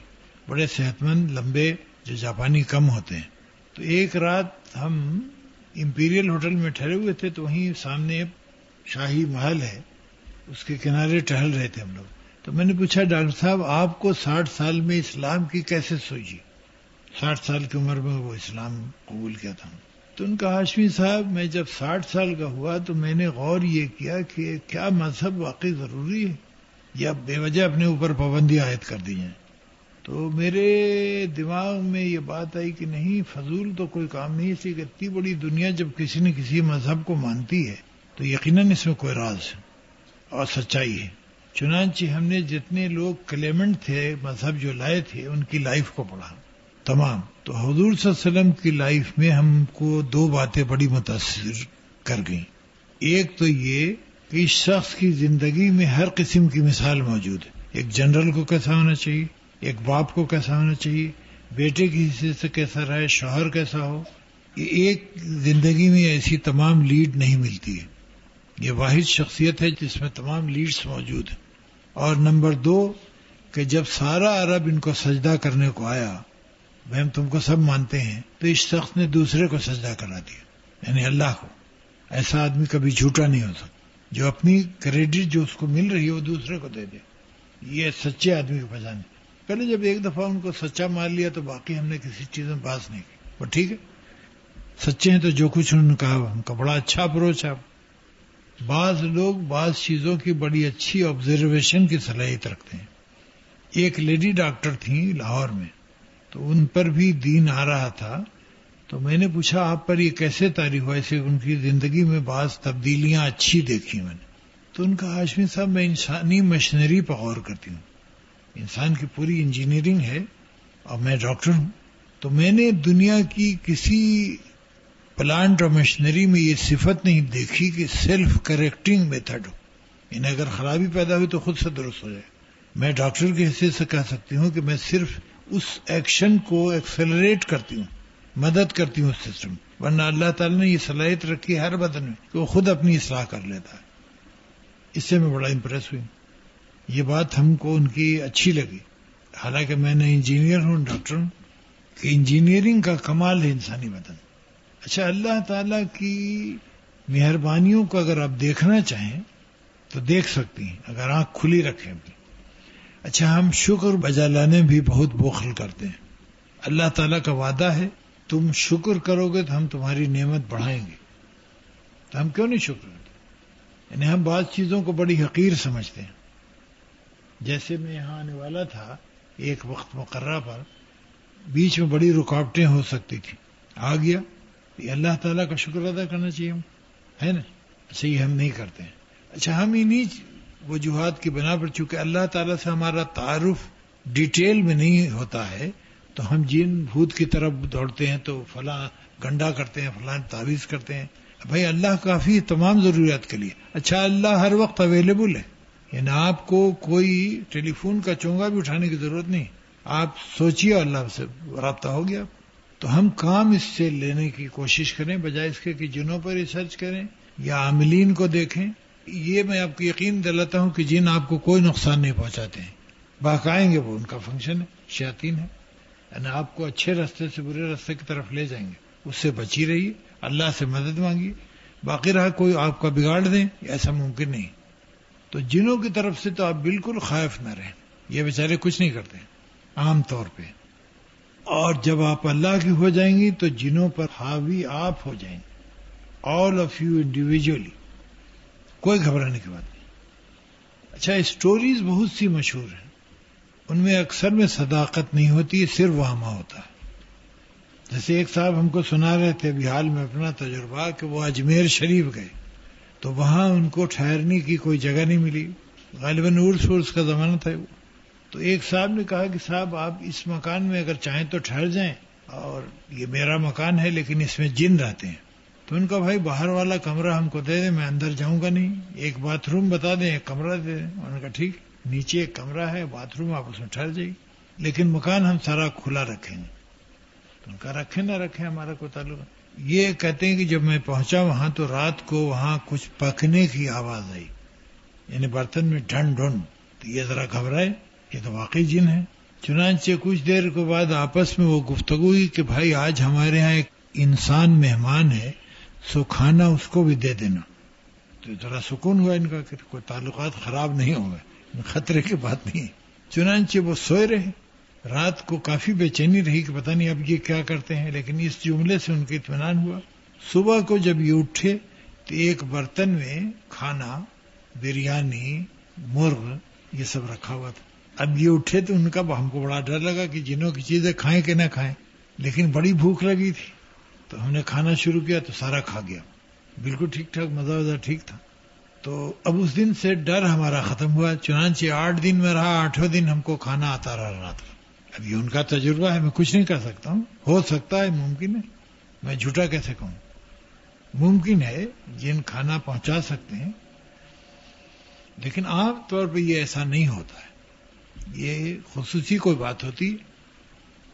بڑے صحت مند، لمبے، جو جاپانی کم ہوتے ہیں. تو ایک رات ہم امپیریل ہوٹل میں ٹھہرے ہوئے تھے، تو وہیں سامنے شاہی محل ہے، اس کے کنارے ٹہل رہے تھے ہم لوگ. تو میں نے پوچھا ڈاکٹر صاحب آپ کو 60 سال میں اسلام کی کیسے سوچی؟ 60 سال کی عمر میں وہ اسلام قبول کیا تھا. تو ان کا ہاشمی صاحب میں جب 60 سال کا ہوا تو میں نے غور یہ کیا کہ کیا مذہب واقعی ضروری ہے یا بے وجہ اپنے اوپر پابندی عائد کر دی جائیں. تو میرے دماغ میں یہ بات آئی کہ نہیں، فضول تو کوئی کام نہیں. اس لیے کہ اتنی بڑی دنیا جب کسی نہ کسی مذہب کو مانتی ہے تو یقیناً اس میں کوئی راز ہے اور سچائی ہے. چنانچہ ہم نے جتنے لوگ کلیمنٹ تھے مذہب جو لائے تھے ان کی لائف کو پڑھا تمام. تو حضور صلی اللہ علیہ وسلم کی لائف میں ہم کو 2 باتیں بڑی متاثر کر گئیں. ایک تو یہ کہ اس شخص کی زندگی میں ہر قسم کی مثال موجود ہے. ایک جنرل کو کیسا ہونا چاہیے، ایک باپ کو کیسا ہونا چاہیے، بیٹے کی حیثیت سے کیسا رہے، شوہر کیسا ہو. یہ ایک زندگی میں ایسی تمام لیڈ نہیں ملتی ہے. یہ واحد شخصیت ہے جس میں تمام لیڈز موجود ہیں. اور نمبر 2 کہ جب سارا عرب ان کو سجدہ کرنے کو آیا، ہم تم کو سب مانتے ہیں، تو اس شخص نے دوسرے کو سجدہ کرا دیا، یعنی اللہ کو. ایسا آدمی کبھی جھوٹا نہیں ہو سکتا جو اپنی کریڈٹ جو اس کو مل رہی ہے وہ دوسرے کو دے دے. یہ سچے آدمی کی پہچان ہے. پہلے جب ایک دفعہ ان کو سچا مان لیا تو باقی ہم نے کسی چیز میں بات نہیں کی. وہ ٹھیک ہے، سچے ہیں تو جو کچھ انہوں نے کہا ہم کا بڑا اچھا اپروچ ہے. بعض لوگ بعض چیزوں کی بڑی اچھی آبزرویشن کی صلاحیت رکھتے ہیں. ایک لیڈی ڈاکٹر تھیں لاہور میں، تو ان پر بھی دین آ رہا تھا. تو میں نے پوچھا آپ پر یہ کیسے طاری ہوا؟ ایسے ان کی زندگی میں بعض تبدیلیاں اچھی دیکھی میں نے. تو ان کا ہاشمی صاحب میں انسانی مشینری پر غور کرتی ہوں. انسان کی پوری انجینئرنگ ہے اور میں ڈاکٹر ہوں. تو میں نے دنیا کی کسی پلانٹ اور مشینری میں یہ صفت نہیں دیکھی کہ سیلف کریکٹنگ میتھڈ ہو، یعنی اگر خرابی پیدا ہوئی تو خود سے درست ہو جائے. میں ڈاکٹر کی حیثیت سے کہہ سکتی ہوں کہ میں صرف اس ایکشن کو ایکسلریٹ کرتی ہوں، مدد کرتی ہوں اس سسٹم. ورنہ اللہ تعالیٰ نے یہ صلاحیت رکھی ہر بدن میں کہ وہ خود اپنی اصلاح کر لیتا ہے. اس سے میں بڑا امپریس ہوئی. یہ بات ہم کو ان کی اچھی لگی. حالانکہ میں نے انجینئر ہوں، ڈاکٹر ہوں، کہ انجینئرنگ کا کمال ہے انسانی بدن. اچھا اللہ تعالیٰ کی مہربانیوں کو اگر آپ دیکھنا چاہیں تو دیکھ سکتی ہیں اگر آنکھ کھلی رکھیں بھی. اچھا ہم شکر بجا لانے بھی بہت بخل کرتے ہیں. اللہ تعالیٰ کا وعدہ ہے تم شکر کرو گے تو ہم تمہاری نعمت بڑھائیں گے. تو ہم کیوں نہیں شکر کرتے؟ یعنی ہم بعض چیزوں کو بڑی حقیر سمجھتے ہیں. جیسے میں یہاں آنے والا تھا ایک وقت مقررہ پر، بیچ میں بڑی رکاوٹیں ہو سکتی تھیں، آ گیا. یہ اللہ تعالیٰ کا شکر ادا کرنا چاہیے ہم، ہے نا؟ اچھا یہ ہم نہیں کرتے ہیں. اچھا ہم انہی وجوہات کی بنا پر چونکہ اللہ تعالیٰ سے ہمارا تعارف ڈیٹیل میں نہیں ہوتا ہے تو ہم جن بھوت کی طرف دوڑتے ہیں تو فلاں گنڈا کرتے ہیں، فلاں تعویذ کرتے ہیں. بھائی اللہ کافی تمام ضروریات کے لیے. اچھا اللہ ہر وقت اویلیبل ہے، یعنی آپ کو کوئی ٹیلی فون کا چونگا بھی اٹھانے کی ضرورت نہیں. آپ سوچیے اللہ سے رابطہ ہو گیا. تو ہم کام اس سے لینے کی کوشش کریں بجائے اس کے کہ جنوں پر ریسرچ کریں یا عاملین کو دیکھیں. یہ میں آپ کو یقین دلاتا ہوں کہ جن آپ کو کوئی نقصان نہیں پہنچاتے ہیں. بہکائیں گے وہ ان کا فنکشن ہے، شیاطین ہے، یعنی آپ کو اچھے راستے سے برے راستے کی طرف لے جائیں گے. اس سے بچی رہیے، اللہ سے مدد مانگیے. باقی رہا کوئی آپ کا بگاڑ دیں، ایسا ممکن نہیں. تو جنوں کی طرف سے تو آپ بالکل خائف نہ رہیں، یہ بیچارے کچھ نہیں کرتے عام طور پہ. اور جب آپ اللہ کی ہو جائیں گی تو جنوں پر حاوی آپ ہو جائیں گے، آل آف یو انڈیویجلی، کوئی گھبرانے کی بات نہیں. اچھا اسٹوریز بہت سی مشہور ہیں، ان میں اکثر میں صداقت نہیں ہوتی، صرف وہمہ ہوتا ہے. جیسے ایک صاحب ہم کو سنا رہے تھے ابھی حال میں اپنا تجربہ کہ وہ اجمیر شریف گئے تو وہاں ان کو ٹھہرنے کی کوئی جگہ نہیں ملی، غالباً عرس کا زمانہ تھا وہ. تو ایک صاحب نے کہا کہ صاحب آپ اس مکان میں اگر چاہیں تو ٹھہر جائیں، اور یہ میرا مکان ہے لیکن اس میں جن رہتے ہیں. تو ان کا بھائی باہر والا کمرہ ہم کو دے دیں، میں اندر جاؤں گا نہیں، ایک باتھ روم بتا دیں، ایک کمرہ دے دیں. انہوں نے کہا ٹھیک، نیچے ایک کمرہ ہے، باتھ روم، آپ اس میں ٹھہر جائیے، لیکن مکان ہم سارا کھلا رکھیں گے. تو ان کا رکھیں نہ رکھیں ہمارا کوئی تعلق. یہ کہتے ہیں کہ جب میں پہنچا وہاں تو رات کو وہاں کچھ پکنے کی آواز آئی، یعنی برتن میں ڈھن ڈھن. تو یہ ذرا گھبرائے، یہ تو واقعی جن ہے. چنانچہ کچھ دیر کے بعد آپس میں وہ گفتگو ہوئی کہ بھائی آج ہمارے ہاں ایک انسان مہمان ہے، سو کھانا اس کو بھی دے دینا. تو ذرا سکون ہوا ان کا کہ کوئی تعلقات خراب نہیں ہو گئے، خطرے کی بات نہیں. چنانچہ وہ سوئے رہے. رات کو کافی بے چینی رہی کہ پتہ نہیں اب یہ کیا کرتے ہیں، لیکن اس جملے سے ان کو اطمینان ہوا. صبح کو جب یہ اٹھے تو ایک برتن میں کھانا، بریانی، مرغ، یہ سب رکھا ہوا تھا. اب یہ اٹھے تو ان کا ہم کو بڑا ڈر لگا کہ جنوں کی چیزیں کھائیں کہ نہ کھائیں، لیکن بڑی بھوک لگی تھی تو ہم نے کھانا شروع کیا تو سارا کھا گیا، بالکل ٹھیک ٹھاک، مزہ وزہ ٹھیک تھا. تو اب اس دن سے ڈر ہمارا ختم ہوا. چنانچہ 8 دن میں رہا، 8ویں دن ہم کو کھانا آتا رہا رات کو. اب یہ ان کا تجربہ ہے، میں کچھ نہیں کر سکتا ہوں. ہو سکتا ہے، ممکن ہے، میں جھوٹا کیسے کہوں. ممکن ہے جن کھانا پہنچا سکتے ہیں، لیکن عام طور پہ یہ ایسا نہیں ہوتا ہے، یہ خصوصی کوئی بات ہوتی.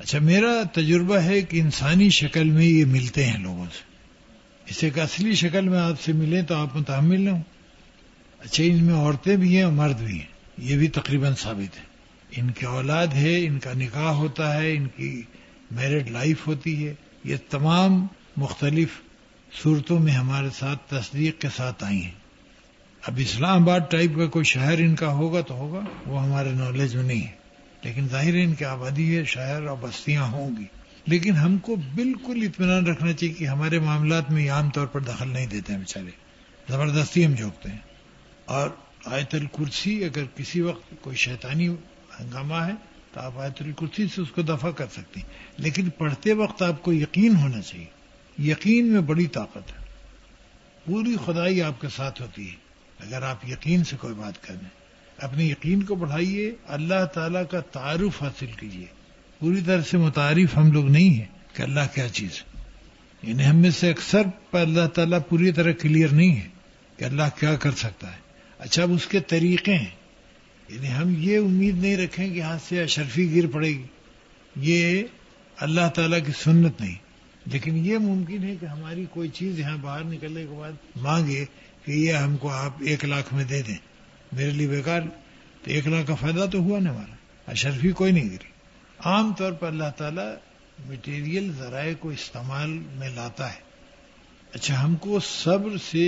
اچھا میرا تجربہ ہے کہ انسانی شکل میں یہ ملتے ہیں لوگوں سے، اسے کہ اصلی شکل میں آپ سے ملیں تو آپ متحمل نہ ہوں. اچھا ان میں عورتیں بھی ہیں اور مرد بھی ہیں، یہ بھی تقریباً ثابت ہے. ان کی اولاد ہے، ان کا نکاح ہوتا ہے، ان کی میرڈ لائف ہوتی ہے. یہ تمام مختلف صورتوں میں ہمارے ساتھ تصدیق کے ساتھ آئی ہیں. اب اسلام آباد ٹائپ کا کوئی شہر ان کا ہوگا تو ہوگا، وہ ہمارے نالج میں نہیں ہے، لیکن ظاہر ہے ان کی آبادی ہے، شہر اور بستیاں ہوں گی. لیکن ہم کو بالکل اطمینان رکھنا چاہیے کہ ہمارے معاملات میں یہ عام طور پر دخل نہیں دیتے ہیں بیچارے، زبردستی ہم جھونکتے ہیں. اور آیت الکرسی اگر کسی وقت کوئی شیطانی ہنگامہ ہے تو آپ آیت الکرسی سے اس کو دفع کر سکتے ہیں، لیکن پڑھتے وقت آپ کو یقین ہونا چاہیے. یقین میں بڑی طاقت ہے، پوری خدائی آپ کے ساتھ ہوتی ہے اگر آپ یقین سے کوئی بات کریں. اپنے یقین کو بڑھائیے، اللہ تعالیٰ کا تعارف حاصل کیجیے. پوری طرح سے متعارف ہم لوگ نہیں ہیں کہ اللہ کیا چیز ہے، یعنی ہم میں سے اکثر پر اللہ تعالیٰ پوری طرح کلیئر نہیں ہے کہ اللہ کیا کر سکتا ہے. اچھا اب اس کے طریقے ہیں، یعنی ہم یہ امید نہیں رکھیں کہ ہاتھ سے اشرفی گر پڑے گی، یہ اللہ تعالیٰ کی سنت نہیں. لیکن یہ ممکن ہے کہ ہماری کوئی چیز یہاں باہر نکلنے کے بعد مانگے کہ یہ ہم کو آپ 1 لاکھ میں دے دیں، میرے لیے بیکار، تو 1 لاکھ کا فائدہ تو ہوا نا ہمارا، اشرفی کوئی نہیں گری. عام طور پر اللہ تعالیٰ مٹیریل ذرائع کو استعمال میں لاتا ہے. اچھا ہم کو صبر سے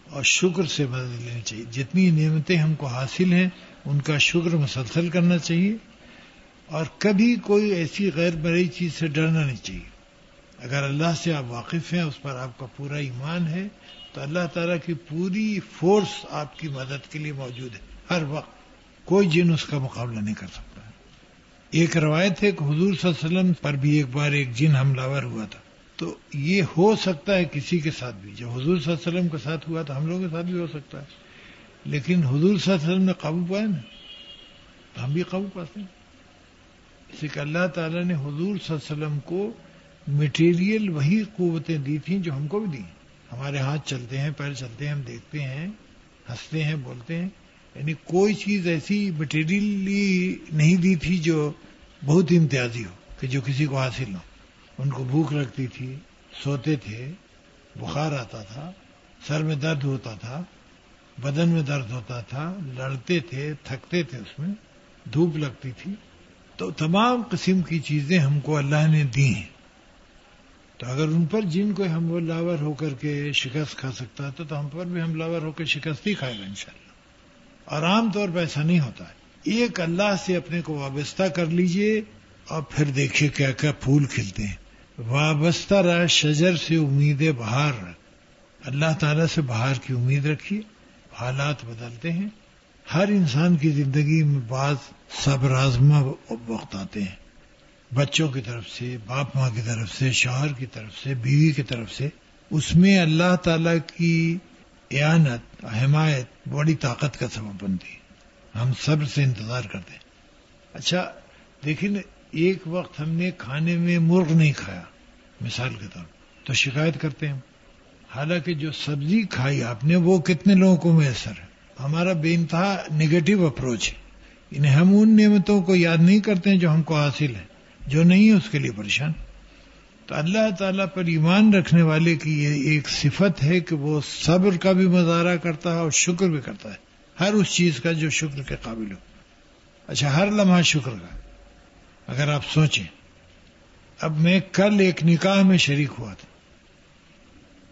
اور شکر سے مدد لینی چاہیے. جتنی نعمتیں ہم کو حاصل ہیں ان کا شکر مسلسل کرنا چاہیے، اور کبھی کوئی ایسی غیر مرئی چیز سے ڈرنا نہیں چاہیے. اگر اللہ سے آپ واقف ہیں، اس پر آپ کا پورا ایمان ہے، تو اللہ تعالیٰ کی پوری فورس آپ کی مدد کے لیے موجود ہے ہر وقت. کوئی جن اس کا مقابلہ نہیں کر سکتا. ایک روایت ہے کہ حضور صلی اللہ علیہ وسلم پر بھی ایک بار ایک جن حملہ ور ہوا تھا. تو یہ ہو سکتا ہے کسی کے ساتھ بھی. جب حضور صلی اللہ علیہ وسلم کے ساتھ ہوا تو ہم لوگوں کے ساتھ بھی ہو سکتا ہے. لیکن حضور صلی اللہ علیہ وسلم نے قابو پایا نا، تو ہم بھی قابو پاتے ہیں. اس لیے کہ اللہ تعالیٰ نے حضور صلی اللہ علیہ وسلم کو میٹیریل وہی قوتیں دی تھیں جو ہم کو بھی دی. ہمارے ہاتھ چلتے ہیں، پیر چلتے ہیں، ہم دیکھتے ہیں، ہنستے ہیں، بولتے ہیں. یعنی کوئی چیز ایسی مٹیریلی نہیں دی تھی جو بہت امتیازی ہو کہ جو کسی کو حاصل نہ ہو. ان کو بھوک لگتی تھی، سوتے تھے، بخار آتا تھا، سر میں درد ہوتا تھا، بدن میں درد ہوتا تھا، لڑتے تھے، تھکتے تھے، اس میں دھوپ لگتی تھی. تو تمام قسم کی چیزیں ہم کو اللہ نے دی ہیں. تو اگر ان پر جن کو حملہ آور ہو کر کے شکست کھا سکتا تھا تو ہم پر بھی حملہ آور ہو کے شکست ہی کھائے گا انشاءاللہ. اور عام طور پہ ایسا نہیں ہوتا ہے. ایک اللہ سے اپنے کو وابستہ کر لیجئے اور پھر دیکھیے کیا کیا پھول کھلتے ہیں. وابستہ رہا شجر سے امید بہار. اللہ تعالیٰ سے بہار کی امید رکھیے. حالات بدلتے ہیں. ہر انسان کی زندگی میں بعض صبر آزما وقت آتے ہیں، بچوں کی طرف سے، باپ ماں کی طرف سے، شوہر کی طرف سے، بیوی کی طرف سے. اس میں اللہ تعالیٰ کی اعانت، حمایت بڑی طاقت کا سبب بنتی ہے. ہم صبر سے انتظار کرتے ہیں. اچھا دیکھیں، ایک وقت ہم نے کھانے میں مرغ نہیں کھایا مثال کے طور پر، تو شکایت کرتے ہیں. حالانکہ جو سبزی کھائی آپ نے وہ کتنے لوگوں کو میسر ہے. ہمارا بے انتہا نگیٹو اپروچ ہے. انہیں ہم ان نعمتوں کو یاد نہیں کرتے ہیں جو ہم کو حاصل ہے، جو نہیں ہے اس کے لیے پریشان. تو اللہ تعالیٰ پر ایمان رکھنے والے کی یہ ایک صفت ہے کہ وہ صبر کا بھی مظاہرہ کرتا ہے اور شکر بھی کرتا ہے، ہر اس چیز کا جو شکر کے قابل ہو. اچھا، ہر لمحہ شکر کا. اگر آپ سوچیں، اب میں کل ایک نکاح میں شریک ہوا تھا.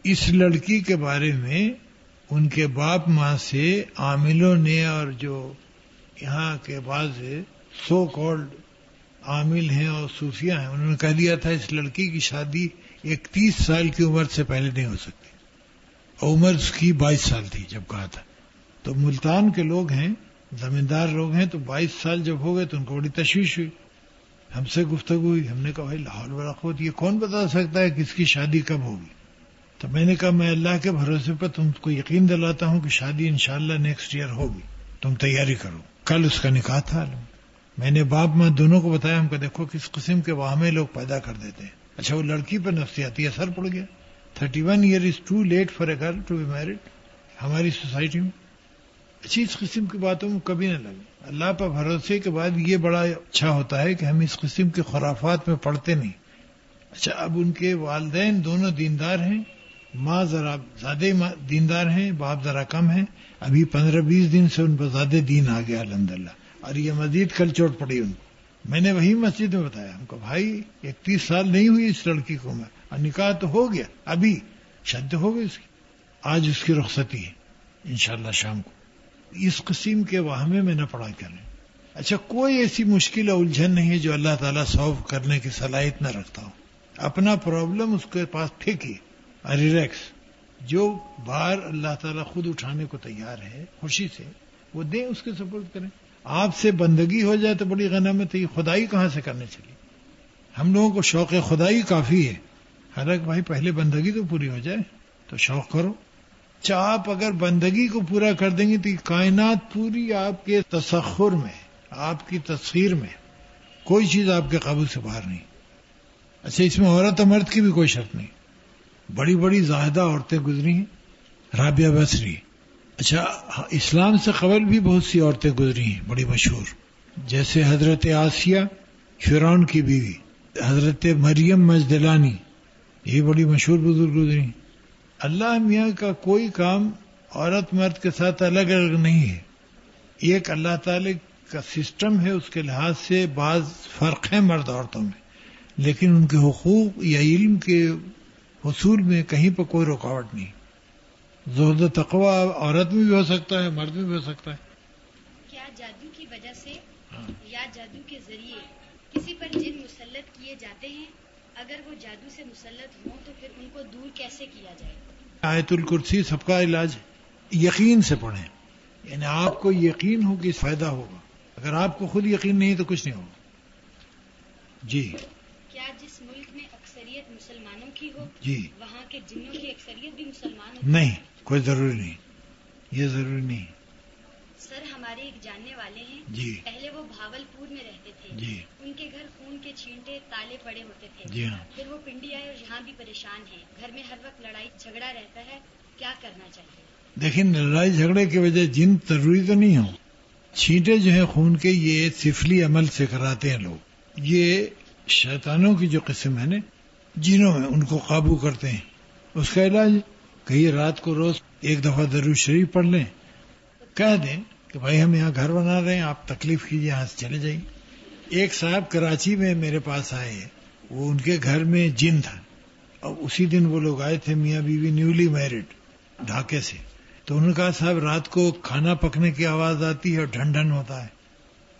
اس لڑکی کے بارے میں ان کے باپ ماں سے عاملوں نے اور جو یہاں کے بعض سو کالڈ عامل ہیں اور صوفیہ ہیں، انہوں نے کہہ دیا تھا اس لڑکی کی شادی 31 سال کی عمر سے پہلے نہیں ہو سکتی. اور عمر اس کی 22 سال تھی جب کہا تھا. تو ملتان کے لوگ ہیں، زمیندار لوگ ہیں، تو 22 سال جب ہو گئے تو ان کو بڑی تشویش ہوئی. ہم سے گفتگو ہوئی. ہم نے کہا بھائی لاحول ولا قوت، یہ کون بتا سکتا ہے کہ اس کی شادی کب ہوگی. تو میں نے کہا میں اللہ کے بھروسے پر تم کو یقین دلاتا ہوں کہ شادی انشاءاللہ نیکسٹ ایئر ہوگی، تم تیاری کرو. کل اس کا نکاح تھا. میں نے باپ ماں دونوں کو بتایا. ہم کو دیکھو کس قسم کے واہمے لوگ پیدا کر دیتے ہیں. اچھا، وہ لڑکی پر نفسیاتی اثر پڑ گیا. 31 year is too late for a girl to be married ہماری سوسائٹی میں. اچھی اس قسم کی باتوں میں کبھی نہ لگے. اللہ پر بھروسے کے بعد یہ بڑا اچھا ہوتا ہے کہ ہم اس قسم کے خرافات میں پڑتے نہیں. اچھا، اب ان کے والدین دونوں دیندار ہیں، ماں ذرا زیادہ دیندار ہیں، باپ ذرا کم ہیں. ابھی 15-20 دن سے ان پر زیادہ دین آ گیا الحمدللہ، اور یہ مزید کل چوٹ پڑی ان کو. میں نے وہی مسجد میں بتایا. ہم کو بھائی 31 سال نہیں ہوئی اس لڑکی کو، میں اور نکاح تو ہو گیا، ابھی شادی ہو گئی اس کی. آج اس کی رخصتی ہے انشاءاللہ شام کو. اس قسم کے واہمے میں نہ پڑا کریں. اچھا، کوئی ایسی مشکل الجھن نہیں ہے جو اللہ تعالیٰ سالو کرنے کی صلاحیت نہ رکھتا ہو. اپنا پرابلم اس کے پاس پھینکیے اور ریلیکس. جو بار اللہ تعالیٰ خود اٹھانے کو تیار ہے خوشی سے وہ دیں، اس کے سپورٹ کریں. آپ سے بندگی ہو جائے تو بڑی غنیمت ہے. خدائی کہاں سے کرنے چلی؟ ہم لوگوں کو شوق خدائی کافی ہے. حالانکہ بھائی پہلے بندگی تو پوری ہو جائے تو شوق کرو. آپ اگر بندگی کو پورا کر دیں گے تو یہ کائنات پوری آپ کے تسخر میں، آپ کی تسخیر میں، کوئی چیز آپ کے قابو سے باہر نہیں. اچھا، اس میں عورت اور مرد کی بھی کوئی شرط نہیں. بڑی بڑی زاہدہ عورتیں گزری ہیں. رابعہ بصری. اچھا، اسلام سے قبل بھی بہت سی عورتیں گزری ہیں بڑی مشہور، جیسے حضرت آسیہ فرعون کی بیوی، حضرت مریم مجدلانی، یہ بڑی مشہور بزرگ گزری ہیں. اللہ میاں کا کوئی کام عورت مرد کے ساتھ الگ الگ نہیں ہے. ایک اللہ تعالی کا سسٹم ہے، اس کے لحاظ سے بعض فرق ہیں مرد عورتوں میں، لیکن ان کے حقوق یا علم کے حصول میں کہیں پر کوئی رکاوٹ نہیں. زہد و تقوی عورت میں بھی ہو سکتا ہے، مرد میں بھی ہو سکتا ہے. کیا جادو کی وجہ سے یا جادو کے ذریعے کسی پر جن مسلط کیے جاتے ہیں؟ اگر وہ جادو سے مسلط ہوں تو پھر ان کو دور کیسے کیا جائے؟ آیت الکرسی سب کا علاج ہے، یقین سے پڑھیں، یعنی آپ کو یقین ہو کہ اس فائدہ ہوگا، اگر آپ کو خود یقین نہیں تو کچھ نہیں ہوگا۔ جی کیا جس ملک میں اکثریت مسلمانوں کی ہو جی وہاں کے جنوں کی اکثریت بھی مسلمان ہوتی نہیں، کوئی ضروری نہیں، یہ ضروری نہیں۔ سر ہمارے ایک جاننے والے ہیں، جی پہلے وہ بھاولپور میں رہتے تھے، جی ان کے گھر خون کے چھینٹے تالے پڑے ہوتے تھے، جی ہاں، پھر وہ پنڈی آئے اور یہاں بھی پریشان ہیں، گھر میں ہر وقت لڑائی جھگڑا رہتا ہے، کیا کرنا چاہیے؟ دیکھیں لڑائی جھگڑے کی وجہ جن ضروری تو نہیں ہو، چھینٹے جو ہیں خون کے یہ سفلی عمل سے کراتے ہیں لوگ، یہ شیطانوں کی جو قسم ہے نا جنوں میں ان کو قابو کرتے ہیں، اس کا علاج کہیں رات کو روز ایک دفعہ درود شریف پڑھ لیں، کہہ دیں کہ بھائی ہم یہاں گھر بنا رہے ہیں، آپ تکلیف کیجیے، یہاں سے چلے جائیے۔ ایک صاحب کراچی میں میرے پاس آئے، وہ ان کے گھر میں جن تھا، اور اسی دن وہ لوگ آئے تھے میاں بیوی نیولی میرڈ ڈھاکے سے، تو انہوں نے کہا صاحب رات کو کھانا پکنے کی آواز آتی ہے اور ڈھن ڈھن ہوتا ہے،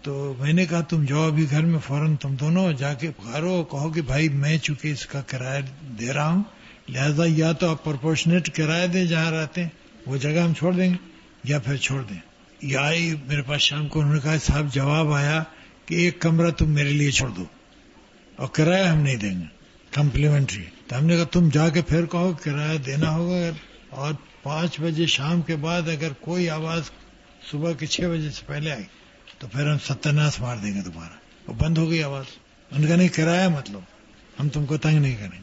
تو میں نے کہا تم جاؤ ابھی گھر میں فوراً تم دونوں جا کے پکارو، کہو کہ بھائی میں چونکہ اس کا کرایہ دے رہا ہوں، لہذا یا تو آپ پرپورشنیٹ کرایہ دیں جہاں رہتے ہیں، وہ جگہ ہم چھوڑ دیں گے، یا پھر چھوڑ دیں۔ یہ آئی میرے پاس شام کو، انہوں نے کہا صاحب جواب آیا کہ ایک کمرہ تم میرے لیے چھوڑ دو اور کرایہ ہم نہیں دیں گے، کمپلیمنٹری۔ تو ہم نے کہا تم جا کے پھر کہو کرایہ دینا ہوگا، اور 5 بجے شام کے بعد اگر کوئی آواز صبح کے 6 بجے سے پہلے آئی تو پھر ہم ستیاناش مار دیں گے دوبارہ۔ وہ بند ہو گئی آواز، ان کا نہیں کرایہ مطلب ہم تم کو تنگ نہیں کریں۔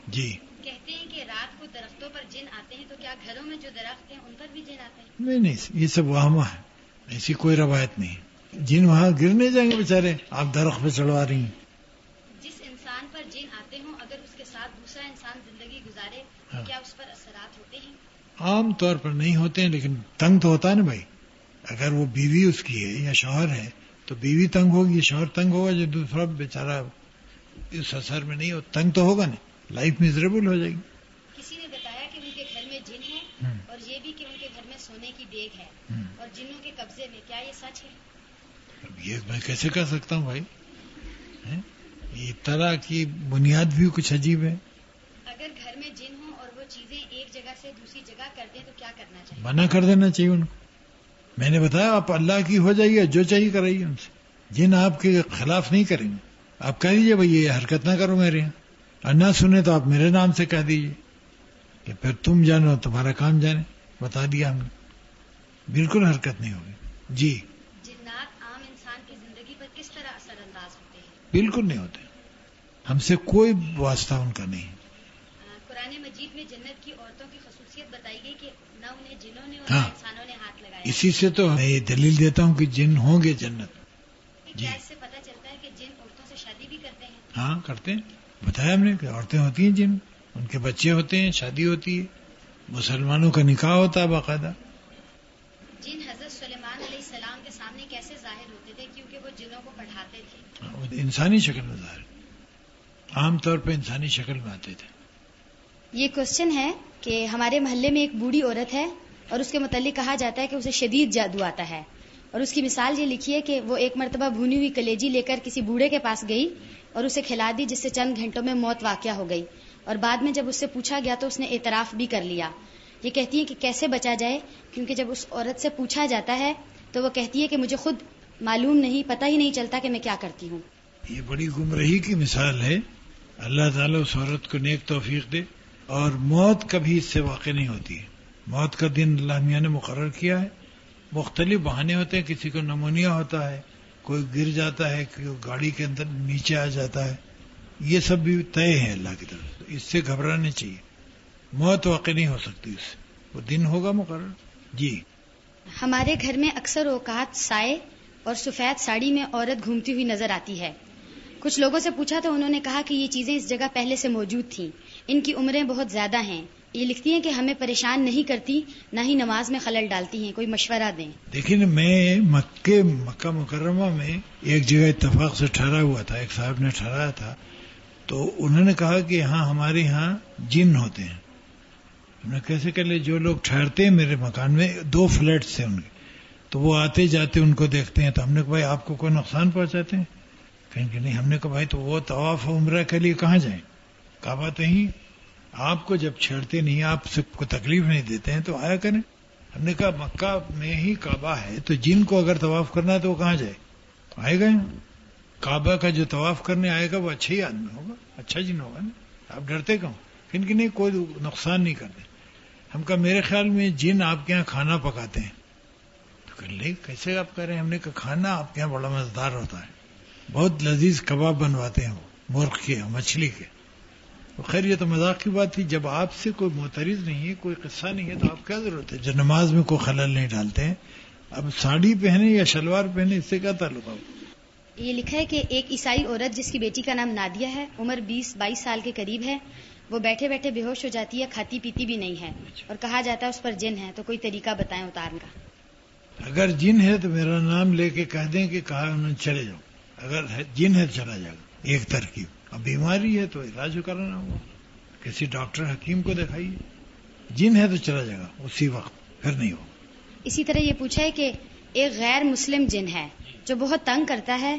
جی کہتے ہیں کہ رات کو درختوں پر جن آتے ہیں، تو کیا گھروں میں جو درخت ہیں ان پر بھی جن آتے ہیں؟ نہیں، یہ سب وہمہ ہے، ایسی کوئی روایت نہیں۔ جن وہاں گر نہیں جائیں گے بیچارے، آپ درخت پہ چڑھوا رہی ہیں۔ جس انسان پر جن آتے ہوں اگر اس کے ساتھ دوسرا انسان زندگی گزارے تو کیا اس پر اثرات ہوتے ہیں؟ عام طور پر نہیں ہوتے ہیں، لیکن تنگ تو ہوتا ہے نا بھائی، اگر وہ بیوی اس کی ہے یا شوہر ہے تو بیوی تنگ ہوگی، شوہر تنگ ہوگا، جو دوسرا بیچارہ اس اثر میں نہیں ہو تنگ تو ہوگا نا، لائف میزریبل ہو جائے گی۔ کسی نے بتایا کہ ان کے گھر میں جن ہے، اور یہ بھی کہ ان کے گھر میں سونے کی دیگ ہے اور جنوں کے قبضے میں، کیا یہ سچ ہے؟ اب یہ میں کیسے کہہ سکتا ہوں بھائی، یہ طرح کی بنیاد بھی کچھ عجیب ہے۔ اگر گھر میں جن ہوں اور وہ چیزیں ایک جگہ سے دوسری جگہ کر دیں تو کیا کرنا چاہیے؟ منع کر دینا چاہیے ان کو، میں نے بتایا آپ اللہ کی ہو جائیے، جو چاہیے کرائیے ان سے، جن آپ کے خلاف نہیں کریں گے، آپ کہہ دیجیے بھائی یہ حرکت نہ کرو میرے یہاں، اور نہ سنے تو آپ میرے نام سے کہہ دیجیے کہ پھر تم جانو تمہارا کام جانے، بتا دیا ہم نے، بالکل حرکت نہیں ہوگی۔ جی جنات عام انسان کی زندگی پر کس طرح اثر انداز ہوتے ہیں؟ بالکل نہیں ہوتے، ہم سے کوئی واسطہ ان کا نہیں۔ قرآن مجید میں جنت کی عورتوں کی خصوصیت بتائی گئی کہ نہ انہیں جنوں نے اور ہاں، نہ انسانوں نے ہاتھ لگایا۔ اسی سے تو میں یہ دلیل دیتا ہوں کہ جن ہوں گے جنت۔ کیا اس سے پتہ چلتا ہے کہ جن عورتوں سے شادی بھی کرتے ہیں؟ ہاں کرتے ہیں، بتایا ہم نے کہ عورتیں ہوتی ہیں جن، ان کے بچے ہوتے ہیں، شادی ہوتی ہے، مسلمانوں کا نکاح ہوتا ہے باقاعدہ۔ جن حضرت سلیمان علیہ السلام کے سامنے کیسے ظاہر ہوتے تھے؟ کیونکہ وہ جنوں کو پڑھاتے تھے۔ وہ انسانی شکل میں ظاہر، عام طور پہ انسانی شکل میں آتے تھے۔ یہ کوشچن ہے کہ ہمارے محلے میں ایک بوڑھی عورت ہے اور اس کے متعلق کہا جاتا ہے کہ اسے شدید جادو آتا ہے، اور اس کی مثال یہ لکھی ہے کہ وہ ایک مرتبہ بھونی ہوئی کلیجی لے کر کسی بوڑھے کے پاس گئی اور اسے کھلا دی، جس سے چند گھنٹوں میں موت واقع ہو گئی، اور بعد میں جب اس سے پوچھا گیا تو اس نے اعتراف بھی کر لیا۔ یہ کہتی ہے کہ کیسے بچا جائے، کیونکہ جب اس عورت سے پوچھا جاتا ہے تو وہ کہتی ہے کہ مجھے خود معلوم نہیں، پتہ ہی نہیں چلتا کہ میں کیا کرتی ہوں۔ یہ بڑی گمراہی کی مثال ہے، اللہ تعالیٰ اس عورت کو نیک توفیق دے، اور موت کبھی اس سے واقع نہیں ہوتی ہے۔ موت کا دن اللہ میاں نے مقرر کیا ہے، مختلف بہانے ہوتے ہیں، کسی کو نمونیا ہوتا ہے، کوئی گر جاتا ہے، کوئی گاڑی کے اندر نیچے آ جاتا ہے، یہ سب بھی طے ہے اللہ کی طرف سے، اس سے گھبرانا چاہیے، موت واقع نہیں ہو سکتی اس سے، وہ دن ہوگا مقرر۔ جی ہمارے گھر میں اکثر اوقات سائے اور سفید ساڑی میں عورت گھومتی ہوئی نظر آتی ہے۔ کچھ لوگوں سے پوچھا تو انہوں نے کہا کہ یہ چیزیں اس جگہ پہلے سے موجود تھیں، ان کی عمریں بہت زیادہ ہیں، یہ لکھتی ہیں کہ ہمیں پریشان نہیں کرتی، نہ ہی نماز میں خلل ڈالتی ہیں، کوئی مشورہ دیں۔ دیکھیں میں مکہ مکرمہ میں ایک جگہ اتفاق سے ٹھہرا ہوا تھا، ایک صاحب نے ٹھہرایا تھا، تو انہوں نے کہا کہ ہمارے ہاں جن ہوتے ہیں۔ ہم نے کیسے کر لے، جو لوگ ٹھہرتے ہیں میرے مکان میں 2 فلیٹس تھے ان کے، تو وہ آتے جاتے ان کو دیکھتے ہیں، تو ہم نے کہا بھائی آپ کو کوئی نقصان پہنچاتے ہیں؟ کہیں کہ نہیں۔ ہم نے کہا بھائی تو وہ طواف عمرہ کے لیے کہاں جائیں، کعبہ تو ہی، آپ کو جب چھیڑتے نہیں، آپ سے کو تکلیف نہیں دیتے ہیں تو آیا کریں. ہم نے کہا مکہ میں ہی کعبہ ہے تو جن کو اگر طواف کرنا ہے تو وہ کہاں جائے؟ آئے گا. کعبہ کا جو طواف کرنے آئے گا وہ اچھا ہی آدمی ہوگا، اچھا جن ہوگا نا. آپ ڈرتے کہوں کہ نہیں کوئی نقصان نہیں کرتے. ہم کہا میرے خیال میں جن آپ کے یہاں کھانا پکاتے ہیں. تو کہ لے کیسے آپ کہہ رہے ہیں؟ ہم نے کہا کھانا آپ کے یہاں بڑا مزیدار ہوتا ہے، بہت لذیذ کباب بنواتے ہیں وہ مرغ کے مچھلی کے. خیر یہ تو مذاق کی بات تھی. جب آپ سے کوئی معترض نہیں ہے، کوئی قصہ نہیں ہے تو آپ کیا ضرورت ہے جو نماز میں کوئی خلل نہیں ڈالتے ہیں. اب ساڑی پہنے یا شلوار پہنے اس سے کیا تعلق ہے؟ یہ لکھا ہے کہ ایک عیسائی عورت جس کی بیٹی کا نام نادیہ ہے، عمر 20-22 سال کے قریب ہے، وہ بیٹھے بیٹھے بے ہوش ہو جاتی ہے، کھاتی پیتی بھی نہیں ہے، اور کہا جاتا ہے اس پر جن ہے. تو کوئی طریقہ بتائیں اتارنے کا. اگر جن ہے تو میرا نام لے کے کہہ دیں کہ کہا انہوں نے چلے جاؤ. اگر جن ہے تو چلا جائے گا. ایک ترکیب. اب بیماری ہے تو علاج کرانا ہوگا، کسی ڈاکٹر حکیم کو دکھائیے. جن ہے تو چلا جائے گا اسی وقت، پھر نہیں ہوگا. اسی طرح یہ پوچھا ہے کہ ایک غیر مسلم جن ہے جو بہت تنگ کرتا ہے،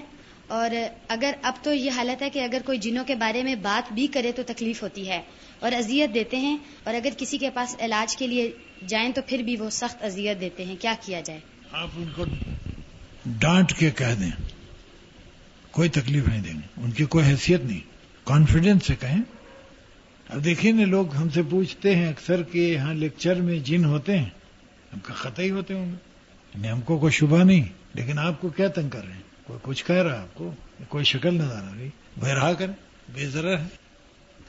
اور اگر اب تو یہ حالت ہے کہ اگر کوئی جنوں کے بارے میں بات بھی کرے تو تکلیف ہوتی ہے اور اذیت دیتے ہیں، اور اگر کسی کے پاس علاج کے لیے جائیں تو پھر بھی وہ سخت اذیت دیتے ہیں. کیا کیا جائے؟ آپ ان کو ڈانٹ کے کہہ دیں، کوئی تکلیف نہیں دیں گے، ان کی کوئی حیثیت نہیں. کانفیڈنس سے کہیں. اب دیکھیں نا لوگ ہم سے پوچھتے ہیں اکثر کہ یہاں لیکچر میں جن ہوتے ہیں. ہم کا قطعی ہوتے ہوں گے، ہم کو کوئی شبہ نہیں. لیکن آپ کو کیا تنگ کر رہے ہیں؟ کوئی کچھ کہہ رہا ہے آپ کو، کوئی شکل نظر آ رہی، بہرحال کریں، بے ضرر ہے.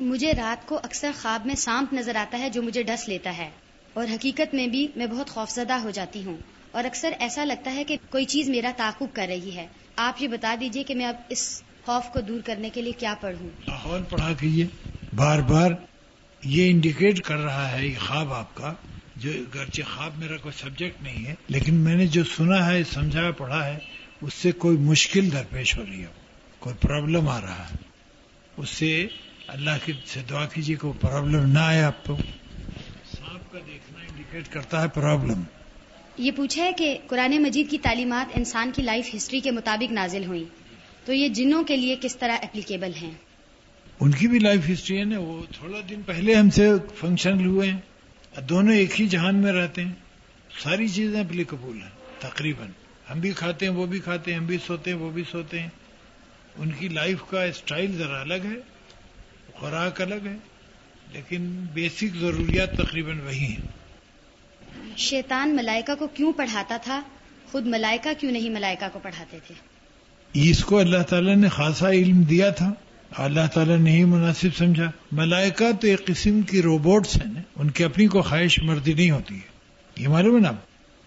مجھے رات کو اکثر خواب میں سانپ نظر آتا ہے جو مجھے ڈس لیتا ہے، اور حقیقت میں بھی میں بہت خوفزدہ ہو جاتی ہوں، اور اکثر ایسا لگتا ہے کہ کوئی چیز میرا تعاقب کر رہی ہے. آپ یہ بتا دیجئے کہ میں اب اس خوف کو دور کرنے کے لیے کیا پڑھوں؟ ماحول پڑھا کیجیے. بار بار یہ انڈیکیٹ کر رہا ہے یہ خواب آپ کا، جو گرچہ خواب میرا کوئی سبجیکٹ نہیں ہے، لیکن میں نے جو سنا ہے، سمجھا، پڑھا ہے، اس سے کوئی مشکل درپیش ہو رہی ہے، کوئی پرابلم آ رہا ہے. اس سے اللہ کی سے دعا کیجیے کہ وہ پرابلم نہ آئے آپ کو. سانپ کا دیکھنا انڈیکیٹ کرتا ہے پرابلم. یہ پوچھا ہے کہ قرآن مجید کی تعلیمات انسان کی لائف ہسٹری کے مطابق نازل ہوئیں، تو یہ جنوں کے لیے کس طرح اپلیکیبل ہیں؟ ان کی بھی لائف ہسٹری ہے نا. وہ تھوڑا دن پہلے ہم سے فنکشن ہوئے ہیں، دونوں ایک ہی جہان میں رہتے ہیں، ساری چیزیں اپلیکیبل ہیں تقریباً. ہم بھی کھاتے ہیں، وہ بھی کھاتے ہیں، ہم بھی سوتے ہیں، وہ بھی سوتے ہیں. ان کی لائف کا اسٹائل ذرا الگ ہے، خوراک الگ ہے، لیکن بیسک ضروریات تقریباً وہی ہیں. شیطان ملائکہ کو کیوں پڑھاتا تھا، خود ملائکہ کیوں نہیں ملائکہ کو پڑھاتے تھے؟ اس کو اللہ تعالیٰ نے خاصا علم دیا تھا، اللہ تعالیٰ نے ہی مناسب سمجھا. ملائکہ تو ایک قسم کی روبوٹس ہیں، ان کی اپنی کوئی خواہش مردی نہیں ہوتی ہے، یہ معلوم ہے نا.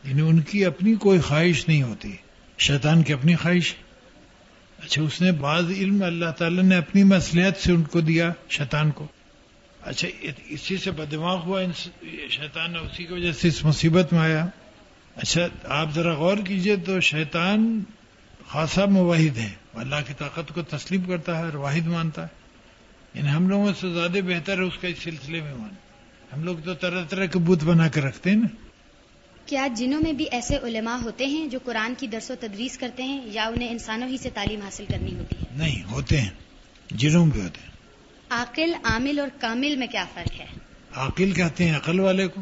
یعنی ان کی اپنی کوئی خواہش نہیں ہوتی. شیطان کی اپنی خواہش. اچھا اس نے بعض علم اللہ تعالیٰ نے اپنی مصلحت سے ان کو دیا شیطان کو. اچھا اسی سے بددماغ ہوا شیطان، اسی کی وجہ سے اس مصیبت میں آیا. اچھا آپ ذرا غور کیجئے تو شیطان خاصا مواحد ہے، اللہ کی طاقت کو تسلیم کرتا ہے اور واحد مانتا ہے. یعنی ہم لوگوں سے زیادہ بہتر ہے اس کا اس سلسلے میں مان. ہم لوگ تو طرح طرح کے بت بنا کے رکھتے ہیں نا. کیا جنوں میں بھی ایسے علماء ہوتے ہیں جو قرآن کی درس و تدریس کرتے ہیں، یا انہیں انسانوں ہی سے تعلیم حاصل کرنی ہوتی ہے؟ نہیں، ہوتے ہیں، جنوں بھی ہوتے ہیں. عاقل، عامل اور کامل میں کیا فرق ہے؟ عاقل کہتے ہیں عقل والے کو،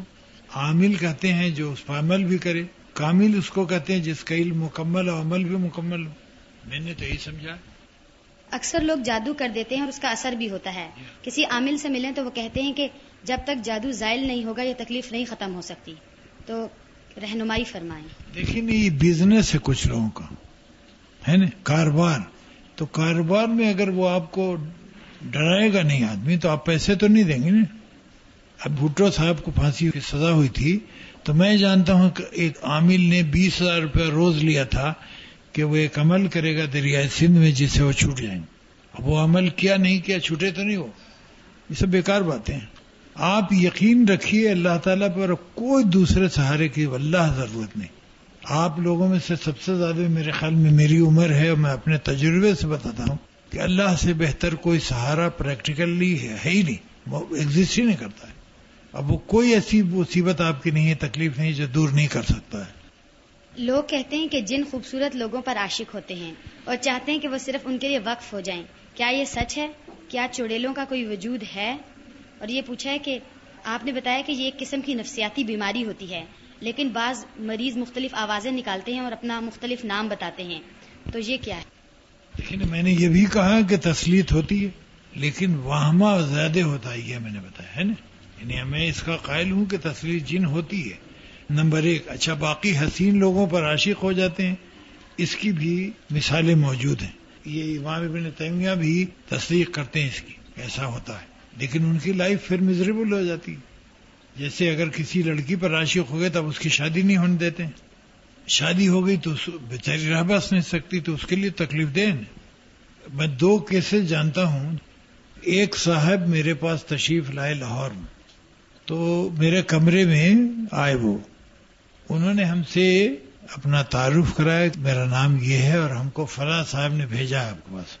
عامل کہتے ہیں جو اس پر عمل بھی کرے، کامل اس کو کہتے ہیں جس کا علم مکمل اور عمل بھی مکمل ہو. میں نے تو یہی سمجھا. اکثر لوگ جادو کر دیتے ہیں اور اس کا اثر بھی ہوتا ہے. کسی عامل سے ملیں تو وہ کہتے ہیں کہ جب تک جادو زائل نہیں ہوگا یہ تکلیف نہیں ختم ہو سکتی. تو رہنمائی فرمائیں. دیکھیں یہ بزنس ہے کچھ لوگوں کا، ہے نا، کاروبار. تو کاروبار میں اگر وہ آپ کو ڈرائے گا نہیں آدمی تو آپ پیسے تو نہیں دیں گے نا. اب بھٹو صاحب کو پھانسی کی سزا ہوئی تھی تو میں جانتا ہوں کہ ایک عامل نے 20,000 روپے روز لیا تھا کہ وہ ایک عمل کرے گا دریائے سندھ میں جس سے وہ چھوٹ جائیں گے. اب وہ عمل کیا نہیں کیا، چھوٹے تو نہیں ہو. یہ سب بیکار باتیں ہیں. آپ یقین رکھیے اللہ تعالیٰ پر، کوئی دوسرے سہارے کی واللہ ضرورت نہیں. آپ لوگوں میں سے سب سے زیادہ میرے خیال میں میری عمر ہے اور میں اپنے تجربے سے بتاتا ہوں کہ اللہ سے بہتر کوئی سہارا پریکٹیکلی ہے ہی نہیں، وہ ایگزسٹ ہی نہیں کرتا ہے. اب وہ کوئی ایسی مصیبت آپ کی نہیں ہے، تکلیف نہیں جو دور نہیں کر سکتا ہے. لوگ کہتے ہیں کہ جن خوبصورت لوگوں پر عاشق ہوتے ہیں اور چاہتے ہیں کہ وہ صرف ان کے لیے وقف ہو جائیں. کیا یہ سچ ہے؟ کیا چڑیلوں کا کوئی وجود ہے؟ اور یہ پوچھا ہے کہ آپ نے بتایا کہ یہ ایک قسم کی نفسیاتی بیماری ہوتی ہے، لیکن بعض مریض مختلف آوازیں نکالتے ہیں اور اپنا مختلف نام بتاتے ہیں، تو یہ کیا ہے؟ لیکن میں نے یہ بھی کہا کہ تسلیت ہوتی ہے، لیکن واہمہ زیادہ ہوتا ہے، یہ میں نے بتایا ہے نا. یعنی میں اس کا قائل ہوں کہ تسلیت جن ہوتی ہے، نمبر 1. اچھا، باقی حسین لوگوں پر عاشق ہو جاتے ہیں، اس کی بھی مثالیں موجود ہیں. یہ امام ابن تیمیہ بھی تصدیق کرتے ہیں اس کی، ایسا ہوتا ہے، لیکن ان کی لائف پھر میزریبل ہو جاتی ہے. جیسے اگر کسی لڑکی پر عاشق ہو گئے تب اس کی شادی نہیں ہونے دیتے ہیں، شادی ہو گئی تو بیچاری رہ بس نہیں سکتی، تو اس کے لیے تکلیف دہ ہے. میں 2 کیسز جانتا ہوں. ایک صاحب میرے پاس تشریف لائے لاہور میں، تو میرے کمرے میں آئے، وہ انہوں نے ہم سے اپنا تعارف کرایا، میرا نام یہ ہے اور ہم کو فلاں صاحب نے بھیجا ہے آپ کے پاس.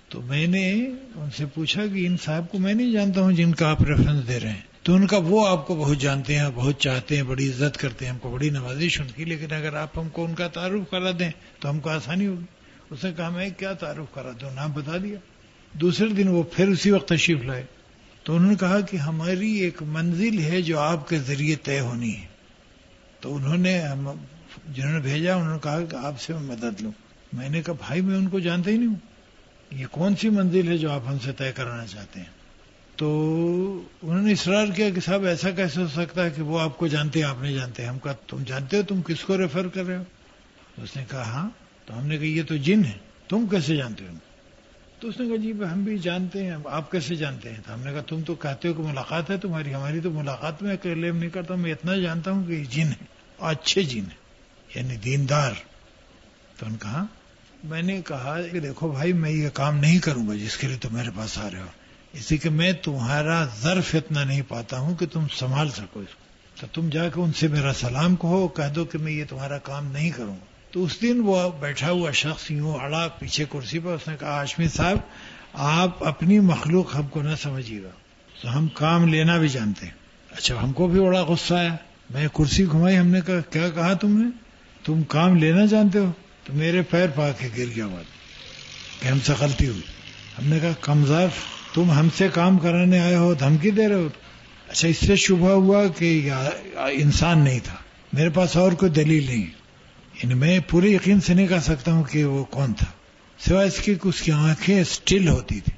تو میں نے ان سے پوچھا کہ ان صاحب کو میں نہیں جانتا ہوں جن کا آپ ریفرنس دے رہے ہیں. تو ان کا وہ آپ کو بہت جانتے ہیں، بہت چاہتے ہیں، بڑی عزت کرتے ہیں، ہم کو بڑی نوازش ان کی، لیکن اگر آپ ہم کو ان کا تعارف کرا دیں تو ہم کو آسانی ہوگی. اس نے کہا میں کیا تعارف کرا دوں، نام بتا دیا. دوسرے دن وہ پھر اسی وقت تشریف لائے، تو انہوں نے کہا کہ ہماری ایک منزل ہے جو آپ کے ذریعے طے ہونی ہے. تو انہوں نے جنہوں نے بھیجا انہوں نے کہا کہ آپ سے میں مدد لوں. میں نے کہا بھائی میں ان کو جانتا ہی نہیں ہوں، یہ کون سی منزل ہے جو آپ ہم سے طے کرنا چاہتے ہیں. تو انہوں نے اصرار کیا کہ صاحب ایسا کیسے ہو سکتا ہے کہ وہ آپ کو جانتے ہیں آپ نہیں جانتے. ہم کہا تم جانتے ہو، تم کس کو ریفر کر رہے ہو؟ اس نے کہا ہاں. تو ہم نے کہا یہ تو جن ہے، تم کیسے جانتے ہو؟ تو اس نے کہا جی ہم بھی جانتے ہیں، آپ کیسے جانتے ہیں؟ تو ہم نے کہا تم تو کہتے ہو کہ ملاقات ہے تمہاری، ہماری تو ملاقات میں کلیم نہیں کرتا. میں اتنا جانتا ہوں کہ یہ جن ہے، اور اچھے جن ہے، یعنی دیندار. تو انہوں نے کہا، میں نے کہا کہ دیکھو بھائی میں یہ کام نہیں کروں گا جس کے لیے تم میرے پاس آ رہے ہو، اسی کہ میں تمہارا ظرف اتنا نہیں پاتا ہوں کہ تم سنبھال سکو اس کو. تو تم جا کے ان سے میرا سلام کہو، کہہ دو کہ میں یہ تمہارا کام نہیں کروں گا. تو اس دن وہ بیٹھا ہوا شخص یوں اڑا پیچھے کرسی پر، اس نے کہا ہاشمی صاحب آپ اپنی مخلوق ہم کو نہ سمجھیے گا، تو ہم کام لینا بھی جانتے ہیں. اچھا ہم کو بھی بڑا غصہ آیا، میں کرسی گھمائی، ہم نے کہا کیا کہا تم نے؟ تم کام لینا جانتے ہو؟ تو میرے پیر پا کے گر گیا بات کہ ہم سے غلطی ہوئی. ہم نے کہا کمزور، تم ہم سے کام کرانے آئے ہو، دھمکی دے رہے ہو. اچھا اس سے شبہ ہوا کہ انسان نہیں تھا، میرے پاس اور کوئی دلیل نہیں، یعنی میں پورے یقین سے نہیں کہہ سکتا ہوں کہ وہ کون تھا، سوائے اس کی کہ اس کی آنکھیں اسٹل ہوتی تھی.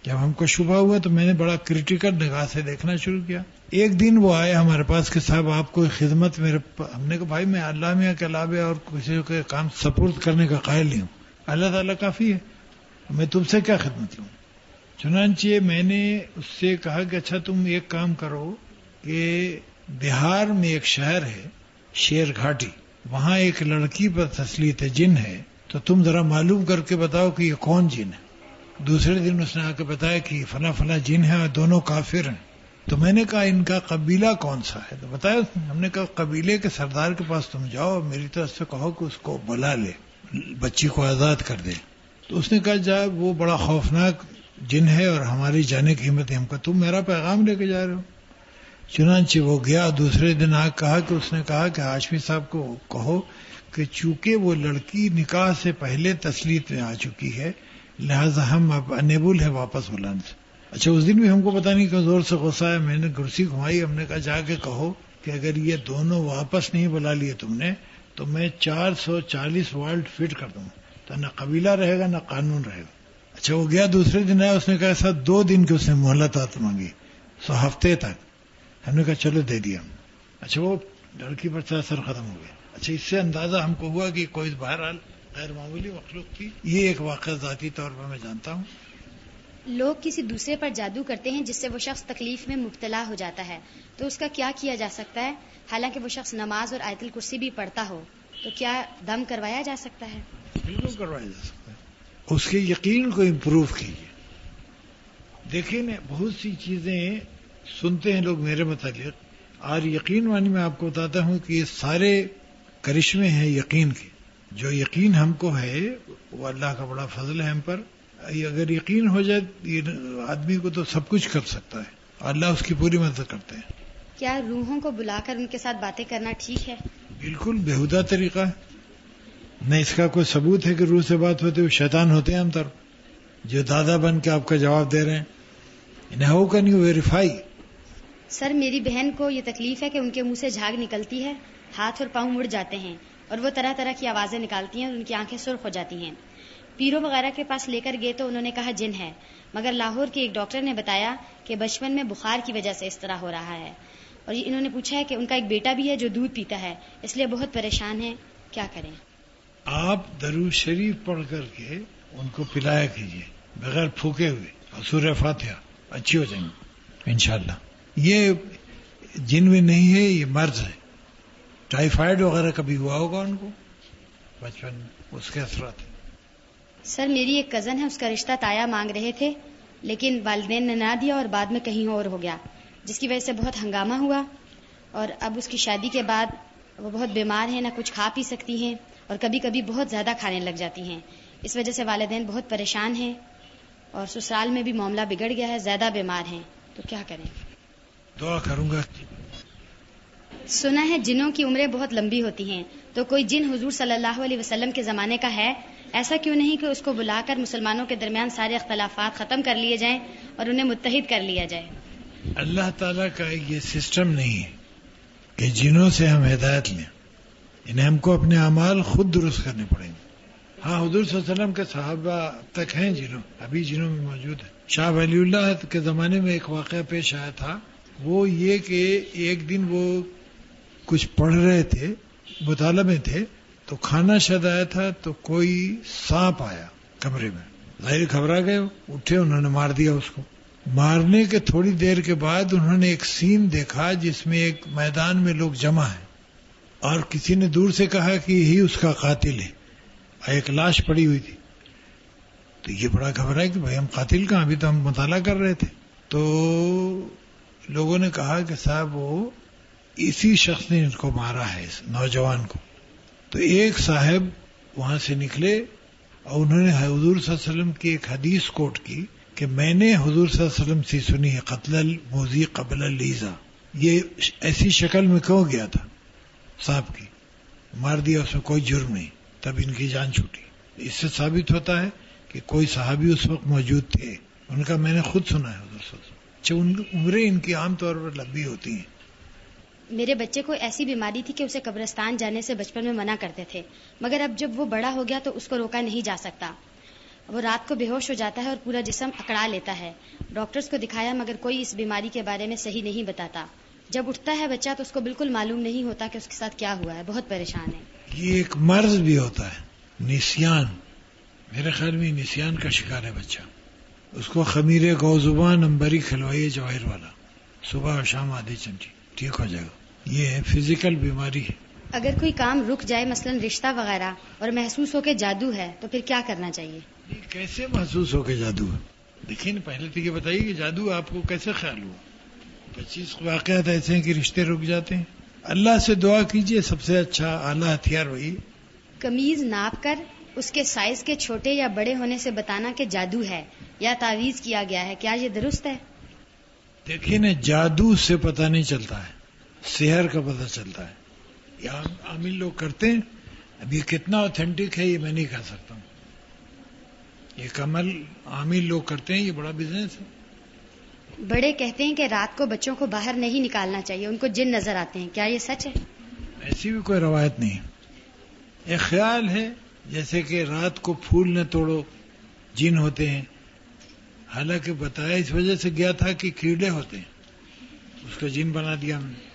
جب ہم کو شبہ ہوا تو میں نے بڑا کریٹیکل نگاہ سے دیکھنا شروع کیا. ایک دن وہ آئے ہمارے پاس کہ صاحب آپ کو خدمت میرے ہم نے کہا بھائی میں اللہ میاں کے علاوہ اور کسی کے کام سپرد کرنے کا قائل نہیں ہوں، اللہ تعالیٰ کافی ہے، میں تم سے کیا خدمت لوں. چنانچہ میں نے اس سے کہا کہ اچھا تم ایک کام کرو کہ بہار میں ایک شہر ہے شیر گھاٹی، وہاں ایک لڑکی پر تسلیت جن ہے، تو تم ذرا معلوم کر کے بتاؤ کہ یہ کون جن ہے. دوسرے دن اس نے آ کے بتایا کہ فلاں فلاں جن ہے اور دونوں کافر ہیں. تو میں نے کہا ان کا قبیلہ کون سا ہے؟ تو بتایا اس نے. ہم نے کہا قبیلے کے سردار کے پاس تم جاؤ اور میری طرف سے کہو کہ اس کو بلا لے، بچی کو آزاد کر دے. تو اس نے کہا جا وہ بڑا خوفناک جن ہے اور ہماری جانے کی ہمت ہے. ہم کہا تم میرا پیغام لے کے جا رہے ہو. چنانچہ وہ گیا، دوسرے دن آ کہا کہ اس نے کہا کہ ہاشمی صاحب کو کہو کہ چونکہ وہ لڑکی نکاح سے پہلے تسلیت میں آ چکی ہے لہذا ہم اب انیبل ہے واپس بلانے سے. اچھا اس دن بھی ہم کو پتہ نہیں کہ زور سے غصہ ہے، میں نے کرسی گھمائی، ہم نے کہا جا کے کہو کہ اگر یہ دونوں واپس نہیں بلا لیے تم نے تو میں 440 والٹ فٹ کر دوں گا، تو نہ قبیلہ رہے گا نہ قانون رہے گا. اچھا وہ گیا، دوسرے دن آیا، اس نے کہا ایسا 2 دن کی اس نے مہلت مانگی، 100 ہفتے تک. ہم نے کہا چلو دے دیا. اچھا وہ لڑکی پر اثر ختم ہو گیا. اچھا اس سے اندازہ ہم کو ہوا کہ کوئی بہرحال غیر معمولی مخلوق تھی. یہ ایک واقعہ ذاتی طور پر میں جانتا ہوں. لوگ کسی دوسرے پر جادو کرتے ہیں جس سے وہ شخص تکلیف میں مبتلا ہو جاتا ہے، تو اس کا کیا کیا جا سکتا ہے؟ حالانکہ وہ شخص نماز اور آیت الکرسی بھی پڑھتا ہو، تو کیا دم کروایا جا سکتا ہے؟ بالکل کروایا جا سکتا ہے. اس کے یقین کو امپروو کیجیے. دیکھیں بہت سی چیزیں سنتے ہیں لوگ میرے متعلق، اور یقین مانی میں آپ کو بتاتا ہوں کہ یہ سارے کرشمے ہیں یقین کے. جو یقین ہم کو ہے وہ اللہ کا بڑا فضل ہے ہم پر. اگر یقین ہو جائے یہ آدمی کو تو سب کچھ کر سکتا ہے، اللہ اس کی پوری مدد کرتے ہیں. کیا روحوں کو بلا کر ان کے ساتھ باتیں کرنا ٹھیک ہے؟ بالکل بیہودہ طریقہ ہے. نہ اس کا کوئی ثبوت ہے کہ روح سے بات ہوتے ہوئے شیطان ہوتے ہیں ہم طرف جو دادا بن کے آپ کا جواب دے رہے ہیں. ہاؤ کین یو ویریفائی سر میری بہن کو یہ تکلیف ہے کہ ان کے منہ سے جھاگ نکلتی ہے، ہاتھ اور پاؤں مڑ جاتے ہیں اور وہ طرح طرح کی آوازیں نکالتی ہیں اور ان کی آنکھیں سرخ ہو جاتی ہیں. پیروں وغیرہ کے پاس لے کر گئے تو انہوں نے کہا جن ہے، مگر لاہور کے ایک ڈاکٹر نے بتایا کہ بچپن میں بخار کی وجہ سے اس طرح ہو رہا ہے. اور انہوں نے پوچھا ہے کہ ان کا ایک بیٹا بھی ہے جو دودھ پیتا ہے، اس لیے بہت پریشان ہے، کیا کریں؟ آپ درود شریف پڑھ کر کے ان کو پلایا کیجیے بغیر پھونکے ہوئے، اور سورہ فاتحہ، اچھی ہو جائیں گے انشاءاللہ. یہ جن میں نہیں ہے، یہ مرض ہے. ٹائیفائڈ وغیرہ کبھی ہوا ہوگا ان کو بچپن میں، اس کے اثرات ہیں. سر میری ایک کزن ہے، اس کا رشتہ تایا مانگ رہے تھے لیکن والدین نے نہ دیا اور بعد میں کہیں اور ہو گیا، جس کی وجہ سے بہت ہنگامہ ہوا. اور اب اس کی شادی کے بعد وہ بہت بیمار ہیں، نہ کچھ کھا پی سکتی ہیں اور کبھی کبھی بہت زیادہ کھانے لگ جاتی ہیں. اس وجہ سے والدین بہت پریشان ہیں اور سسرال میں بھی معاملہ بگڑ گیا ہے، زیادہ بیمار ہیں، تو کیا کریں؟ دعا کروں گا. سنا ہے جنوں کی عمریں بہت لمبی ہوتی ہیں، تو کوئی جن حضور صلی اللہ علیہ وسلم کے زمانے کا ہے، ایسا کیوں نہیں کہ اس کو بلا کر مسلمانوں کے درمیان سارے اختلافات ختم کر لیے جائیں اور انہیں متحد کر لیا جائے؟ اللہ تعالیٰ کا یہ سسٹم نہیں ہے کہ جنوں سے ہم ہدایت لیں، انہیں ہم کو اپنے اعمال خود درست کرنے پڑیں گے. ہاں، حضور صلی اللہ علیہ وسلم کے صحابہ تک ہیں جنوں، ابھی جنوں میں موجود ہیں. شاہ ولی اللہ کے زمانے میں ایک واقعہ پیش آیا تھا، وہ یہ کہ ایک دن وہ کچھ پڑھ رہے تھے، مطالعہ میں تھے، تو کھانا شاید آیا تھا تو کوئی سانپ آیا کمرے میں. ظاہر گھبرا گئے، اٹھے، انہوں نے مار دیا اس کو. مارنے کے تھوڑی دیر کے بعد انہوں نے ایک سین دیکھا جس میں ایک میدان میں لوگ جمع ہیں اور کسی نے دور سے کہا کہ یہی اس کا قاتل ہے. ایک لاش پڑی ہوئی تھی. تو یہ بڑا گھبرا کہ بھائی ہم قاتل کہاں، ابھی تو ہم مطالعہ کر رہے تھے. تو لوگوں نے کہا کہ صاحب وہ اسی شخص نے ان کو مارا ہے، اس نوجوان کو. تو ایک صاحب وہاں سے نکلے اور انہوں نے حضور صلی اللہ علیہ وسلم کی ایک حدیث کوٹ کی کہ میں نے حضور صلی اللہ علیہ وسلم سے سنی ہے، قتل الموذی قبل اللیزا. یہ ایسی شکل میں کہو گیا تھا، صاحب کی مار دیا، اس میں کوئی جرم نہیں، تب ان کی جان چھوٹی. اس سے ثابت ہوتا ہے کہ کوئی صحابی اس وقت موجود تھے، ان کا میں نے خود سنا ہے حضور صلی اللہ علیہ وسلم. عمریں ان کی عام طور پر لمبی ہوتی ہیں. میرے بچے کو ایسی بیماری تھی کہ اسے قبرستان جانے سے بچپن میں منع کرتے تھے، مگر اب جب وہ بڑا ہو گیا تو اس کو روکا نہیں جا سکتا. وہ رات کو بے ہوش ہو جاتا ہے اور پورا جسم اکڑا لیتا ہے. ڈاکٹرز کو دکھایا مگر کوئی اس بیماری کے بارے میں صحیح نہیں بتاتا. جب اٹھتا ہے بچہ تو اس کو بالکل معلوم نہیں ہوتا کہ اس کے ساتھ کیا ہوا ہے. بہت پریشان ہے. یہ ایک مرض بھی ہوتا ہے، نسیان. میرے خیال میں نسیان کا شکار ہے بچہ. اس کو خمیر گو زبان نمبری کھلوائیے جواہر والا، صبح اور شام آدھی چمچی، ٹھیک ہو جائے گا. یہ فزیکل بیماری ہے. اگر کوئی کام رک جائے، مثلا رشتہ وغیرہ، اور محسوس ہو کہ جادو ہے تو پھر کیا کرنا چاہیے؟ یہ کیسے محسوس ہو کہ جادو ہے؟ دیکھیں پہلے تو یہ بتائیے کہ جادو آپ کو کیسے خیال ہوا؟ 25 واقعات ایسے ہیں کہ رشتے رک جاتے ہیں. اللہ سے دعا کیجئے، سب سے اچھا اعلیٰ ہتھیار وہی. قمیض ناپ کر اس کے سائز کے چھوٹے یا بڑے ہونے سے بتانا کہ جادو ہے یا تعویذ کیا گیا ہے، کیا یہ درست ہے؟ دیکھیں نا، جادو سے پتہ نہیں چلتا ہے، سحر کا پتہ چلتا ہے. یہ عامل لوگ کرتے ہیں. اب یہ کتنا اوتھینٹک ہے یہ میں نہیں کہہ سکتا ہوں. یہ عمل عامل لوگ کرتے ہیں، یہ بڑا بزنس ہے. بڑے کہتے ہیں کہ رات کو بچوں کو باہر نہیں نکالنا چاہیے، ان کو جن نظر آتے ہیں، کیا یہ سچ ہے؟ ایسی بھی کوئی روایت نہیں. ایک خیال ہے جیسے کہ رات کو پھول نہ توڑو، جن ہوتے ہیں. حالانکہ بتایا اس وجہ سے گیا تھا کہ کیڑے ہوتے ہیں، اس کو جن بنا دیا ہم نے.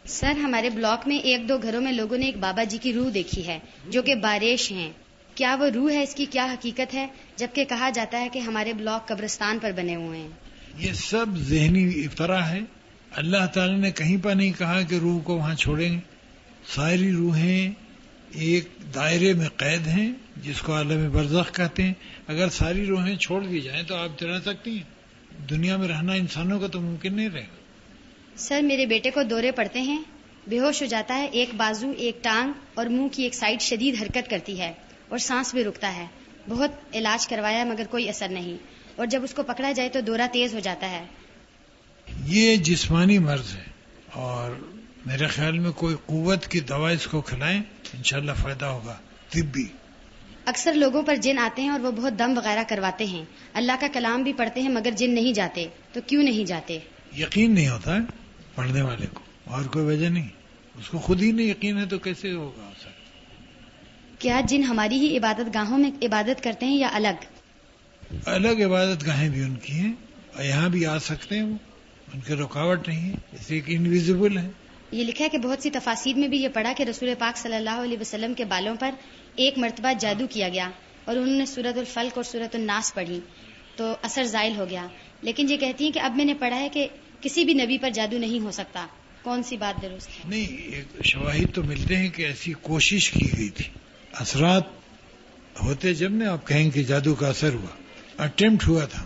سر ہمارے بلاک میں 1-2 گھروں میں لوگوں نے ایک بابا جی کی روح دیکھی ہے جو کہ باریش ہیں. کیا وہ روح ہے؟ اس کی کیا حقیقت ہے؟ جبکہ کہا جاتا ہے کہ ہمارے بلاک قبرستان پر بنے ہوئے ہیں. یہ سب ذہنی افطرا ہے. اللہ تعالی نے کہیں پر نہیں کہا کہ روح کو وہاں چھوڑیں گے. ساری روحیں ایک دائرے میں قید ہیں جس کو عالم برزخ کہتے ہیں. اگر ساری روحیں چھوڑ دی جائیں تو آپ رہ سکتی ہیں. دنیا میں رہنا انسانوں کا تو ممکن نہیں رہے گا. سر میرے بیٹے کو دورے پڑتے ہیں، بے ہوش ہو جاتا ہے، ایک بازو، ایک ٹانگ اور منہ کی ایک سائڈ شدید حرکت کرتی ہے اور سانس بھی رکتا ہے. بہت علاج کروایا مگر کوئی اثر نہیں، اور جب اس کو پکڑا جائے تو دورہ تیز ہو جاتا ہے. یہ جسمانی مرض ہے اور میرے خیال میں کوئی قوت کی دوا اس کو کھلائیں، انشاءاللہ فائدہ ہوگا طبی. اکثر لوگوں پر جن آتے ہیں اور وہ بہت دم وغیرہ کرواتے ہیں. اللہ کا کلام بھی پڑھتے ہیں مگر جن نہیں جاتے، تو کیوں نہیں جاتے؟ یقین نہیں ہوتا ہے. پڑھنے والے کو، اور کوئی وجہ نہیں. اس کو خود ہی نہیں یقین ہے تو کیسے ہوگا سر؟ کیا جن ہماری ہی عبادت گاہوں میں عبادت کرتے ہیں یا الگ؟ الگ عبادت گاہیں بھی ان کی ہیں اور یہاں بھی آ سکتے ہیں، وہ ان کی رکاوٹ نہیں ہے، اس لیے کہ انویزیبل ہے. یہ لکھا ہے کہ بہت سی تفاسیر میں بھی یہ پڑھا کہ رسول پاک صلی اللہ علیہ وسلم کے بالوں پر ایک مرتبہ جادو کیا گیا اور انہوں نے سورۃ الفلق اور سورۃ الناس پڑھی تو اثر زائل ہو گیا. لیکن یہ کہتی ہیں کہ اب میں نے پڑھا ہے کہ کسی بھی نبی پر جادو نہیں ہو سکتا. کون سی بات درست ہے؟ نہیں، ایک شواہد تو ملتے ہیں کہ ایسی کوشش کی گئی تھی. اثرات ہوتے جب نے آپ کہیں کہ جادو کا اثر ہوا، اٹیمپٹ ہوا تھا.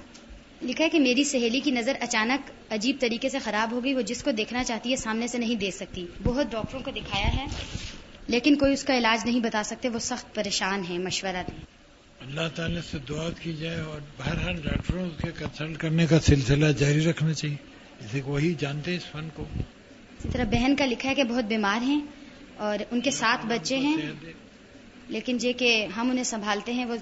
لکھا ہے کہ میری سہیلی کی نظر اچانک عجیب طریقے سے خراب ہو گئی، وہ جس کو دیکھنا چاہتی ہے سامنے سے نہیں دیکھ سکتی. بہت ڈاکٹروں کو دکھایا ہے لیکن کوئی اس کا علاج نہیں بتا سکتے، وہ سخت پریشان ہیں، مشورہ دیں. اللہ تعالیٰ سے دعا کی جائے اور بہرحال ڈاکٹروں کے کنسلٹ کرنے کا سلسلہ جاری رکھنا چاہیے، جیسے کہ وہی جانتے ہیں اس فن کو. اسی طرح بہن کا لکھا ہے کہ بہت بیمار ہیں اور ان کے 7 بچے ہیں، لیکن یہ کہ ہم انہیں سنبھالتے ہیں، وہ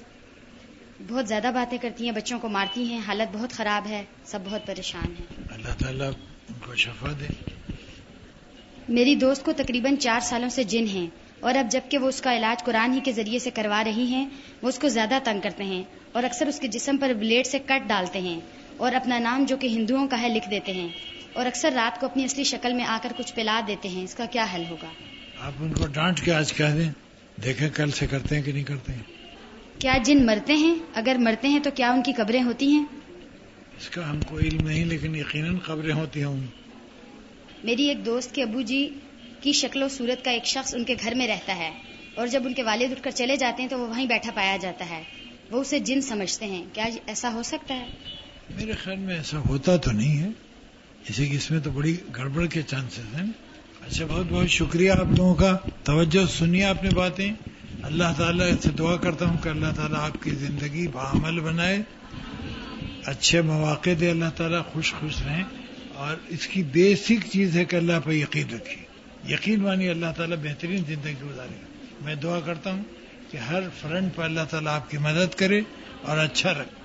بہت زیادہ باتیں کرتی ہیں، بچوں کو مارتی ہیں، حالت بہت خراب ہے، سب بہت پریشان ہیں. اللہ تعالیٰ ان کو شفا دے. میری دوست کو تقریباً 4 سالوں سے جن ہیں اور اب جبکہ وہ اس کا علاج قرآن ہی کے ذریعے سے کروا رہی ہیں، وہ اس کو زیادہ تنگ کرتے ہیں اور اکثر اس کے جسم پر بلیڈ سے کٹ ڈالتے ہیں اور اپنا نام جو کہ ہندوؤں کا ہے لکھ دیتے ہیں اور اکثر رات کو اپنی اصلی شکل میں آ کر کچھ پلا دیتے ہیں. اس کا کیا حل ہوگا؟ آپ ان کو ڈانٹ کے آج کہہ دیں، دیکھیں کل سے کرتے ہیں کہ نہیں کرتے ہیں. کیا جن مرتے ہیں؟ اگر مرتے ہیں تو کیا ان کی قبریں ہوتی ہیں؟ اس کا ہم کو علم نہیں، لیکن یقیناً خبریں ہوتی ہوں. میری ایک دوست کے ابو جی کی شکل و صورت کا ایک شخص ان کے گھر میں رہتا ہے اور جب ان کے والد اٹھ کر چلے جاتے ہیں تو وہ وہیں بیٹھا پایا جاتا ہے. وہ اسے جن سمجھتے ہیں، کیا ایسا ہو سکتا ہے؟ میرے خیال میں ایسا ہوتا تو نہیں ہے، اسی کہ اس میں تو بڑی گڑبڑ کے چانسز ہیں. اچھا، بہت بہت شکریہ آپ لوگوں کا. توجہ سنیے آپ نے باتیں. اللہ تعالیٰ سے دعا کرتا ہوں کہ اللہ تعالیٰ آپ کی زندگی بعمل بنائے، اچھے مواقع دے اللہ تعالیٰ، خوش رہیں. اور اس کی بیسک چیز ہے کہ اللہ پہ یقین رکھیے. یقین مانی اللہ تعالیٰ بہترین زندگی گزارے گا. میں دعا کرتا ہوں کہ ہر فرنٹ پر اللہ تعالیٰ آپ کی مدد کرے اور اچھا رکھے.